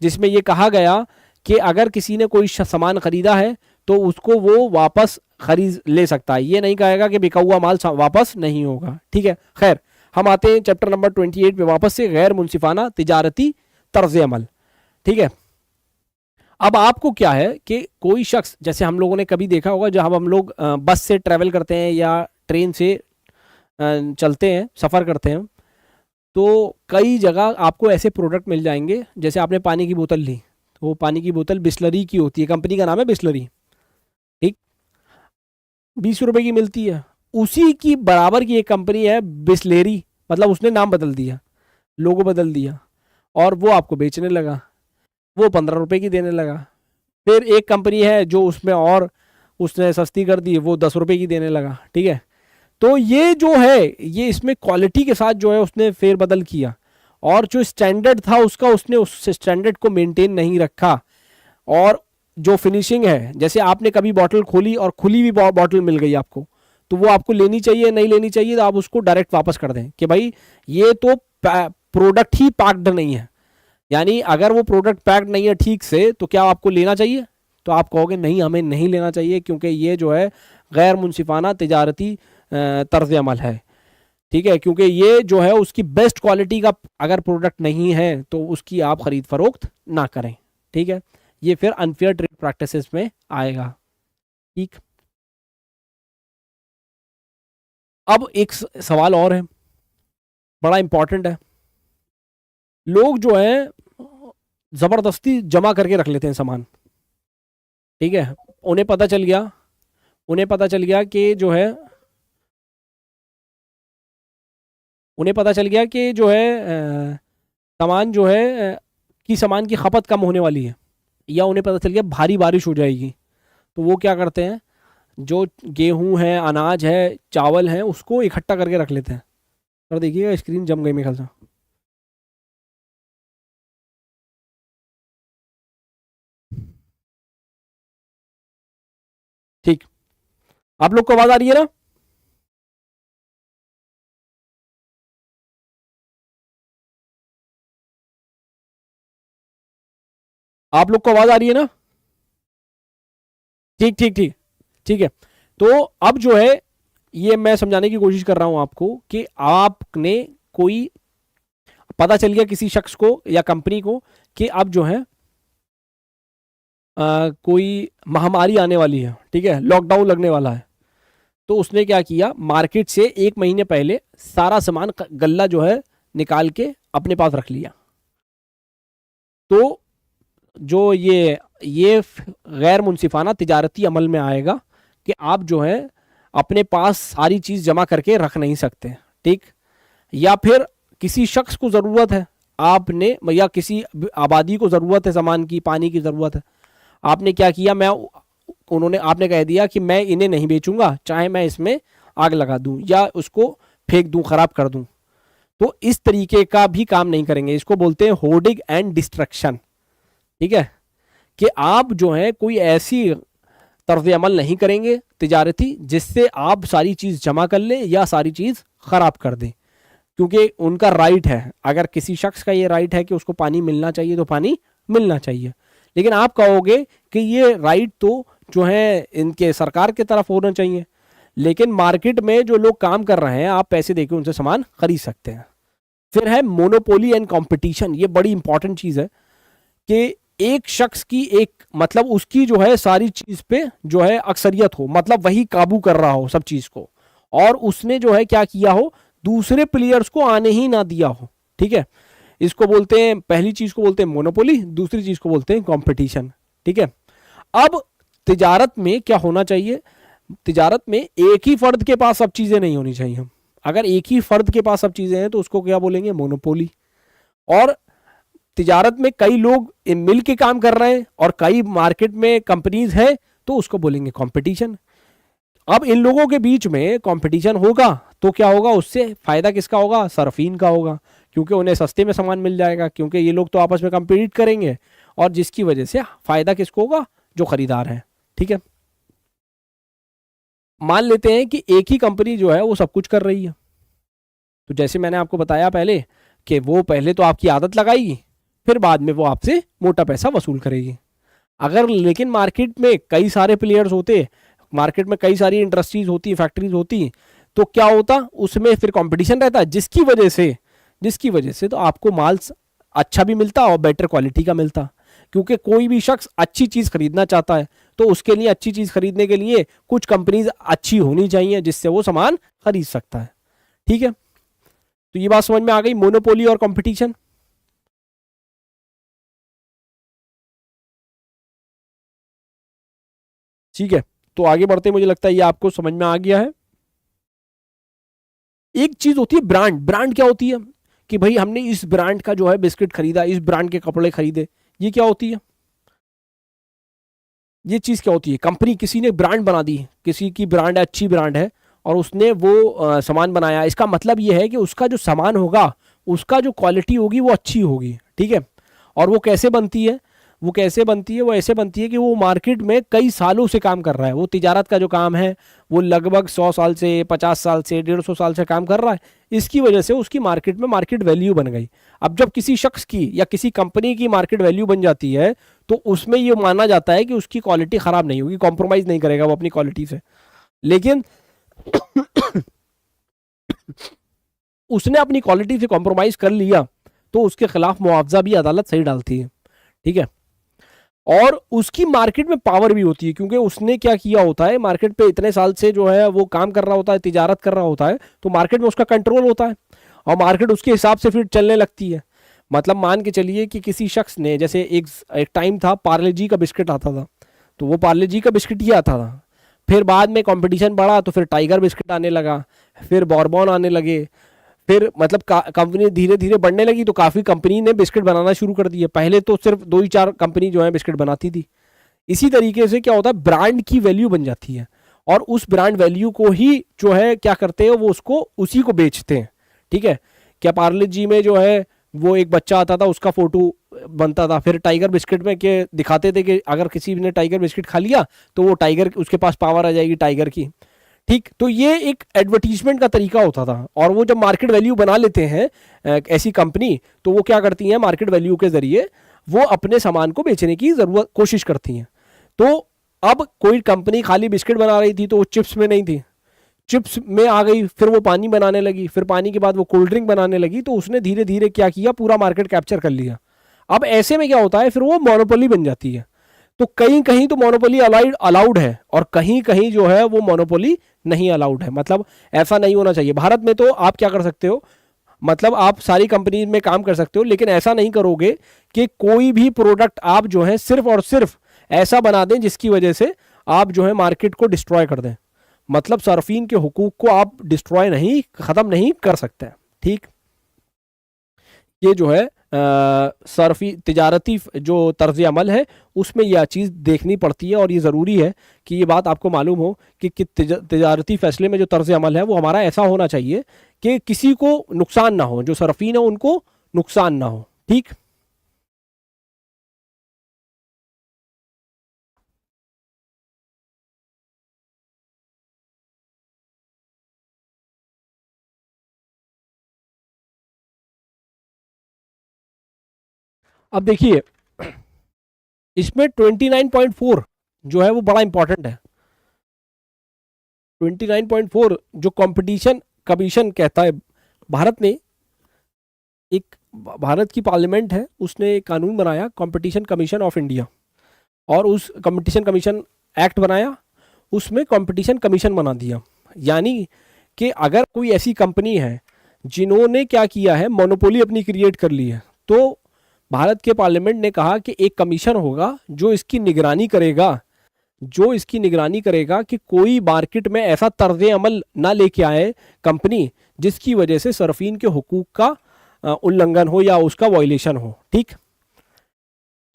जिसमें ये कहा गया कि अगर किसी ने कोई सामान खरीदा है तो उसको वो वापस खरीद ले सकता है, ये नहीं कहेगा कि बिका हुआ माल वापस नहीं होगा। ठीक है, खैर हम आते हैं चैप्टर नंबर 28 पे वापस से, गैर मुनसिफाना तिजारती तर्ज अमल। ठीक है, अब आपको क्या है कि कोई शख्स, जैसे हम लोगों ने कभी देखा होगा जब हम लोग बस से ट्रैवल करते हैं या ट्रेन से चलते हैं, सफ़र करते हैं, तो कई जगह आपको ऐसे प्रोडक्ट मिल जाएंगे, जैसे आपने पानी की बोतल ली, तो वो पानी की बोतल बिस्लरी की होती है, कंपनी का नाम है बिस्लरी। ठीक, 20 रुपए की मिलती है। उसी की बराबर की एक कंपनी है बिस्लेरी, मतलब उसने नाम बदल दिया, लोगो बदल दिया, और वो आपको बेचने लगा, वो 15 रुपए की देने लगा। फिर एक कंपनी है जो उसमें और उसने सस्ती कर दी, वो 10 रुपए की देने लगा। ठीक है, तो ये जो है ये इसमें क्वालिटी के साथ जो है उसने फेरबदल किया, और जो स्टैंडर्ड था उसका उसने उस स्टैंडर्ड को मेंटेन नहीं रखा। और जो फिनिशिंग है, जैसे आपने कभी बॉटल खोली और खुली हुई बॉटल मिल गई आपको, तो वो आपको लेनी चाहिए नहीं लेनी चाहिए, तो आप उसको डायरेक्ट वापस कर दें कि भाई ये तो प्रोडक्ट ही पैक्ड नहीं है। यानी अगर वो प्रोडक्ट पैक्ड नहीं है ठीक से, तो क्या आपको लेना चाहिए? तो आप कहोगे नहीं, हमें नहीं लेना चाहिए, क्योंकि ये जो है गैर मुनसिफाना तिजारती तर्ज अमल है। ठीक है, क्योंकि ये जो है उसकी बेस्ट क्वालिटी का अगर प्रोडक्ट नहीं है तो उसकी आप खरीद फरोख्त ना करें। ठीक है, ये फिर अनफेयर ट्रेड प्रैक्टिसेस में आएगा। ठीक, अब एक सवाल और है, बड़ा इंपॉर्टेंट है। लोग जो है जबरदस्ती जमा करके रख लेते हैं सामान। ठीक है, उन्हें पता चल गया उन्हें पता चल गया कि जो है उन्हें पता चल गया कि जो है सामान जो है सामान की खपत कम होने वाली है, या उन्हें पता चल गया भारी बारिश हो जाएगी, तो वो क्या करते हैं, जो गेहूं है, अनाज है, चावल है, उसको इकट्ठा करके रख लेते हैं। और देखिएगा स्क्रीन जम गई मेरे ख्याल से। ठीक, आप लोग को आवाज आ रही है ना? आप लोग को आवाज आ रही है ना? ठीक ठीक ठीक, ठीक है। तो अब जो है ये मैं समझाने की कोशिश कर रहा हूं आपको कि आपने कोई, पता चल गया किसी शख्स को या कंपनी को कि अब जो है कोई महामारी आने वाली है, ठीक है, लॉकडाउन लगने वाला है, तो उसने क्या किया, मार्केट से 1 महीने पहले सारा सामान गल्ला जो है निकाल के अपने पास रख लिया। तो जो ये गैर मुनसिफाना तिजारती अमल में आएगा कि आप जो है अपने पास सारी चीज़ जमा करके रख नहीं सकते, ठीक। या फिर किसी शख्स को ज़रूरत है, आपने, या किसी आबादी को ज़रूरत है सामान की, पानी की ज़रूरत है, आपने क्या किया, आपने कह दिया कि मैं इन्हें नहीं बेचूंगा, चाहे मैं इसमें आग लगा दूं या उसको फेंक दूं, खराब कर दूं। तो इस तरीके का भी काम नहीं करेंगे, इसको बोलते हैं होर्डिंग एंड डिस्ट्रक्शन, ठीक है, कि आप जो है कोई ऐसी तर्ज अमल नहीं करेंगे तिजारती जिससे आप सारी चीज़ जमा कर लें या सारी चीज़ खराब कर दें, क्योंकि उनका राइट है, अगर किसी शख्स का ये राइट है कि उसको पानी मिलना चाहिए तो पानी मिलना चाहिए। लेकिन आप कहोगे कि ये राइट तो जो है इनके सरकार की तरफ होना चाहिए, लेकिन मार्केट में जो लोग काम कर रहे हैं आप पैसे देके उनसे सामान खरीद सकते हैं। फिर है मोनोपोली एंड कंपटीशन, ये बड़ी इंपॉर्टेंट चीज़ है कि एक शख्स की एक, मतलब उसकी जो है सारी चीज़ पे जो है अक्सरियत हो, मतलब वही काबू कर रहा हो सब चीज़ को, और उसने जो है क्या किया हो, दूसरे प्लेयर्स को आने ही ना दिया हो, ठीक है। इसको बोलते हैं, पहली चीज को बोलते हैं मोनोपोली, दूसरी चीज को बोलते हैं कंपटीशन, ठीक है। अब तिजारत में क्या होना चाहिए, तिजारत में एक ही फर्द के पास सब चीजें नहीं होनी चाहिए। अगर एक ही फर्द के पास सब चीजें हैं तो उसको क्या बोलेंगे, मोनोपोली। और तिजारत में कई लोग मिल के काम कर रहे हैं और कई मार्केट में कंपनीज है तो उसको बोलेंगे कंपटीशन। अब इन लोगों के बीच में कंपटीशन होगा तो क्या होगा, उससे फायदा किसका होगा, सरफीन का होगा, क्योंकि उन्हें सस्ते में सामान मिल जाएगा, क्योंकि ये लोग तो आपस में कंपीट करेंगे, और जिसकी वजह से फायदा किसको होगा, जो खरीदार है, ठीक है। मान लेते हैं कि एक ही कंपनी जो है वो सब कुछ कर रही है, तो जैसे मैंने आपको बताया पहले कि वो पहले तो आपकी आदत लगाएगी, फिर बाद में वो आपसे मोटा पैसा वसूल करेगी। अगर लेकिन मार्केट में कई सारे प्लेयर्स होते, मार्केट में कई सारी इंडस्ट्रीज होती, फैक्ट्रीज होती, तो क्या होता, उसमें फिर कंपटीशन रहता, जिसकी वजह से तो आपको माल अच्छा भी मिलता और बेटर क्वालिटी का मिलता, क्योंकि कोई भी शख्स अच्छी चीज़ खरीदना चाहता है तो उसके लिए अच्छी चीज़ खरीदने के लिए कुछ कंपनीज अच्छी होनी चाहिए जिससे वो सामान खरीद सकता है, ठीक है। तो ये बात समझ में आ गई, मोनोपोली और कंपटीशन। ठीक है, तो आगे बढ़ते, मुझे लगता है ये आपको समझ में आ गया है। एक चीज होती है ब्रांड। ब्रांड क्या होती है कि भाई हमने इस ब्रांड का जो है बिस्किट खरीदा, इस ब्रांड के कपड़े खरीदे, ये क्या होती है, ये चीज क्या होती है, कंपनी, किसी ने ब्रांड बना दी, किसी की ब्रांड है, अच्छी ब्रांड है, और उसने वो सामान बनाया, इसका मतलब ये है कि उसका जो सामान होगा, उसका जो क्वालिटी होगी वो अच्छी होगी, ठीक है। और वो कैसे बनती है, वो ऐसे बनती है कि वो मार्केट में कई सालों से काम कर रहा है, वो तिजारत का जो काम है वो लगभग 100 साल से, 50 साल से, 150 साल से काम कर रहा है, इसकी वजह से उसकी मार्केट में मार्केट वैल्यू बन गई। अब जब किसी शख्स की या किसी कंपनी की मार्केट वैल्यू बन जाती है तो उसमें ये माना जाता है कि उसकी क्वालिटी खराब नहीं होगी, कॉम्प्रोमाइज नहीं करेगा वो अपनी क्वालिटी से। लेकिन उसने अपनी क्वालिटी से कॉम्प्रोमाइज कर लिया तो उसके खिलाफ मुआवजा भी अदालत सही डालती है, ठीक है। और उसकी मार्केट में पावर भी होती है, क्योंकि उसने क्या किया होता है, मार्केट पे इतने साल से जो है वो काम कर रहा होता है, तिजारत कर रहा होता है, तो मार्केट में उसका कंट्रोल होता है और मार्केट उसके हिसाब से फिर चलने लगती है। मतलब मान के चलिए कि किसी शख्स ने, जैसे एक टाइम था पार्ले जी का बिस्किट आता था, तो वो पार्ले जी का बिस्किट ही आता था, फिर बाद में कंपटीशन बढ़ा तो फिर टाइगर बिस्किट आने लगा, फिर बॉर्बन आने लगे, फिर मतलब कंपनी धीरे धीरे बढ़ने लगी तो काफ़ी कंपनी ने बिस्किट बनाना शुरू कर दिए। पहले तो सिर्फ 2 ही 4 कंपनी जो है बिस्किट बनाती थी। इसी तरीके से क्या होता है, ब्रांड की वैल्यू बन जाती है और उस ब्रांड वैल्यू को ही जो है क्या करते हैं, वो उसको उसी को बेचते हैं, ठीक है। क्या पार्ले जी में जो है वो एक बच्चा आता था, उसका फोटो बनता था, फिर टाइगर बिस्किट में के दिखाते थे कि अगर किसी ने टाइगर बिस्किट खा लिया तो वो टाइगर, उसके पास पावर आ जाएगी टाइगर की, ठीक। तो ये एक एडवर्टीजमेंट का तरीका होता था। और वो जब मार्केट वैल्यू बना लेते हैं ऐसी कंपनी, तो वो क्या करती हैं, मार्केट वैल्यू के जरिए वो अपने सामान को बेचने की जरूरत कोशिश करती हैं। तो अब कोई कंपनी खाली बिस्किट बना रही थी तो वो चिप्स में नहीं थी, चिप्स में आ गई, फिर वो पानी बनाने लगी, फिर पानी के बाद वो कोल्ड ड्रिंक बनाने लगी, तो उसने धीरे धीरे क्या किया, पूरा मार्केट कैप्चर कर लिया। अब ऐसे में क्या होता है, फिर वो मोनोपोली बन जाती है। तो कहीं कहीं तो मोनोपोली अलाउड है और कहीं कहीं जो है वो मोनोपोली नहीं अलाउड है। मतलब ऐसा नहीं होना चाहिए। भारत में तो आप क्या कर सकते हो, मतलब आप सारी कंपनी में काम कर सकते हो, लेकिन ऐसा नहीं करोगे कि कोई भी प्रोडक्ट आप जो है सिर्फ और सिर्फ ऐसा बना दें जिसकी वजह से आप जो है मार्केट को डिस्ट्रॉय कर दें। मतलब सार्फिन के हुकूक को आप डिस्ट्रॉय नहीं, खत्म नहीं कर सकते। ठीक, ये जो है सर्फी तिजारती जो तर्ज अमल है उसमें यह चीज़ देखनी पड़ती है, और ये ज़रूरी है कि ये बात आपको मालूम हो कि तिजारती फैसले में जो तर्ज अमल है वो हमारा ऐसा होना चाहिए कि किसी को नुकसान ना हो, जो सर्फिन है उनको नुकसान ना हो। ठीक, अब देखिए इसमें 29.4 जो है वो बड़ा इंपॉर्टेंट है। 29.4 जो कंपटीशन कमीशन कहता है, भारत ने एक, भारत की पार्लियामेंट है, उसने एक कानून बनाया कंपटीशन कमीशन ऑफ इंडिया, और उस कंपटीशन कमीशन एक्ट बनाया, उसमें कंपटीशन कमीशन बना दिया। यानी कि अगर कोई ऐसी कंपनी है जिन्होंने क्या किया है, मोनोपोली अपनी क्रिएट कर ली है, तो भारत के पार्लियामेंट ने कहा कि एक कमीशन होगा जो इसकी निगरानी करेगा, जो इसकी निगरानी करेगा कि कोई मार्केट में ऐसा तर्ज अमल ना लेके आए कंपनी जिसकी वजह से सर्फिन के हुकूक का उल्लंघन हो या उसका वायलेशन हो। ठीक,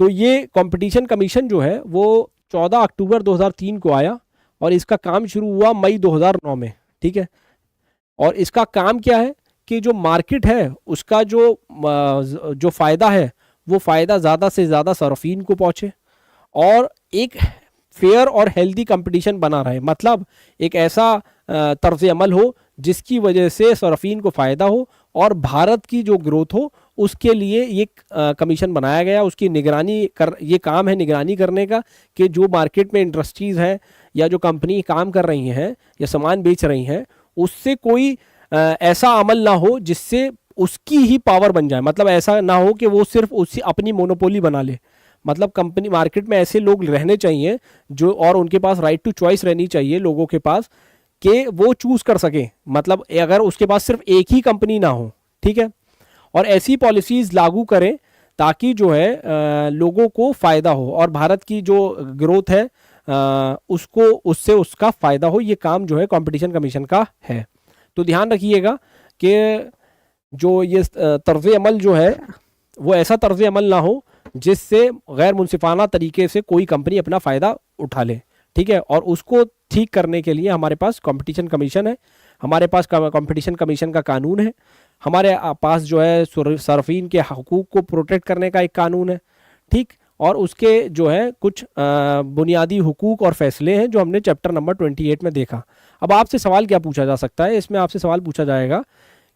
तो ये कंपटीशन कमीशन जो है वो 14 अक्टूबर 2003 को आया और इसका काम शुरू हुआ मई 2009 में। ठीक है, और इसका काम क्या है कि जो मार्केट है उसका जो फ़ायदा है वो फ़ायदा ज़्यादा से ज़्यादा सर्फिन को पहुँचे, और एक फेयर और हेल्दी कंपटीशन बना रहे। मतलब एक ऐसा तर्ज अमल हो जिसकी वजह से सर्फिन को फ़ायदा हो और भारत की जो ग्रोथ हो, उसके लिए ये कमीशन बनाया गया। उसकी निगरानी कर, ये काम है निगरानी करने का कि जो मार्केट में इंडस्ट्रीज़ हैं या जो कंपनी काम कर रही हैं या सामान बेच रही हैं, उससे कोई ऐसा अमल ना हो जिससे उसकी ही पावर बन जाए। मतलब ऐसा ना हो कि वो सिर्फ उसी अपनी मोनोपोली बना ले। मतलब कंपनी मार्केट में ऐसे लोग रहने चाहिए जो, और उनके पास राइट टू चॉइस रहनी चाहिए लोगों के पास, कि वो चूज कर सके। मतलब अगर उसके पास सिर्फ एक ही कंपनी ना हो। ठीक है, और ऐसी पॉलिसीज लागू करें ताकि जो है लोगों को फ़ायदा हो और भारत की जो ग्रोथ है उसको उससे उसका फ़ायदा हो। ये काम जो है कंपटीशन कमीशन का है। तो ध्यान रखिएगा कि जो ये तर्ज अमल जो है वो ऐसा तर्ज अमल ना हो जिससे गैर मुनसिफाना तरीके से कोई कंपनी अपना फ़ायदा उठा ले। ठीक है, और उसको ठीक करने के लिए हमारे पास कंपटीशन कमीशन है, हमारे पास कंपटीशन कमीशन का कानून है, हमारे पास जो है सर्फिन के हकूक़ को प्रोटेक्ट करने का एक कानून है। ठीक, और उसके जो है कुछ बुनियादी हुकूक और फैसले हैं जो हमने चैप्टर नंबर 28 में देखा। अब आपसे सवाल क्या पूछा जा सकता है, इसमें आपसे सवाल पूछा जाएगा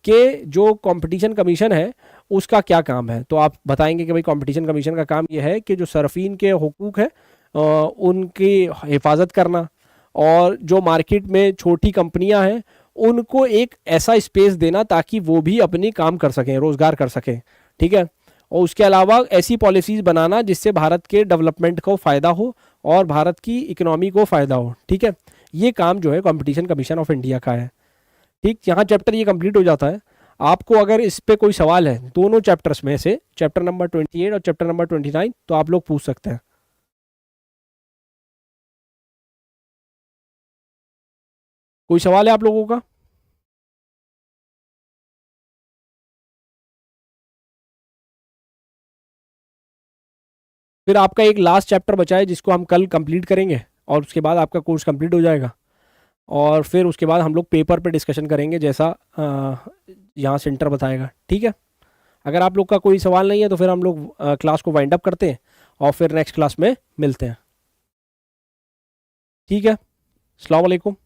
कि जो कंपटीशन कमीशन है उसका क्या काम है। तो आप बताएंगे कि भाई कंपटीशन कमीशन का काम यह है कि जो सर्फिन के हुकूक है उनकी हिफाजत करना, और जो मार्केट में छोटी कंपनियां हैं उनको एक ऐसा स्पेस देना ताकि वो भी अपनी काम कर सकें, रोज़गार कर सकें। ठीक है, और उसके अलावा ऐसी पॉलिसीज़ बनाना जिससे भारत के डेवलपमेंट को फ़ायदा हो और भारत की इकनॉमी को फ़ायदा हो। ठीक है, ये काम जो है कंपटीशन कमीशन ऑफ इंडिया का है। ठीक, यहाँ चैप्टर ये कंप्लीट हो जाता है। आपको अगर इस पे कोई सवाल है दोनों चैप्टर्स में से, चैप्टर नंबर 28 और चैप्टर नंबर 29, तो आप लोग पूछ सकते हैं। कोई सवाल है आप लोगों का? फिर आपका एक लास्ट चैप्टर बचा है जिसको हम कल कंप्लीट करेंगे और उसके बाद आपका कोर्स कंप्लीट हो जाएगा, और फिर उसके बाद हम लोग पेपर पे डिस्कशन करेंगे जैसा यहाँ सेंटर बताएगा। ठीक है, अगर आप लोग का कोई सवाल नहीं है तो फिर हम लोग क्लास को वाइंड अप करते हैं और फिर नेक्स्ट क्लास में मिलते हैं। ठीक है, अस्सलाम वालेकुम।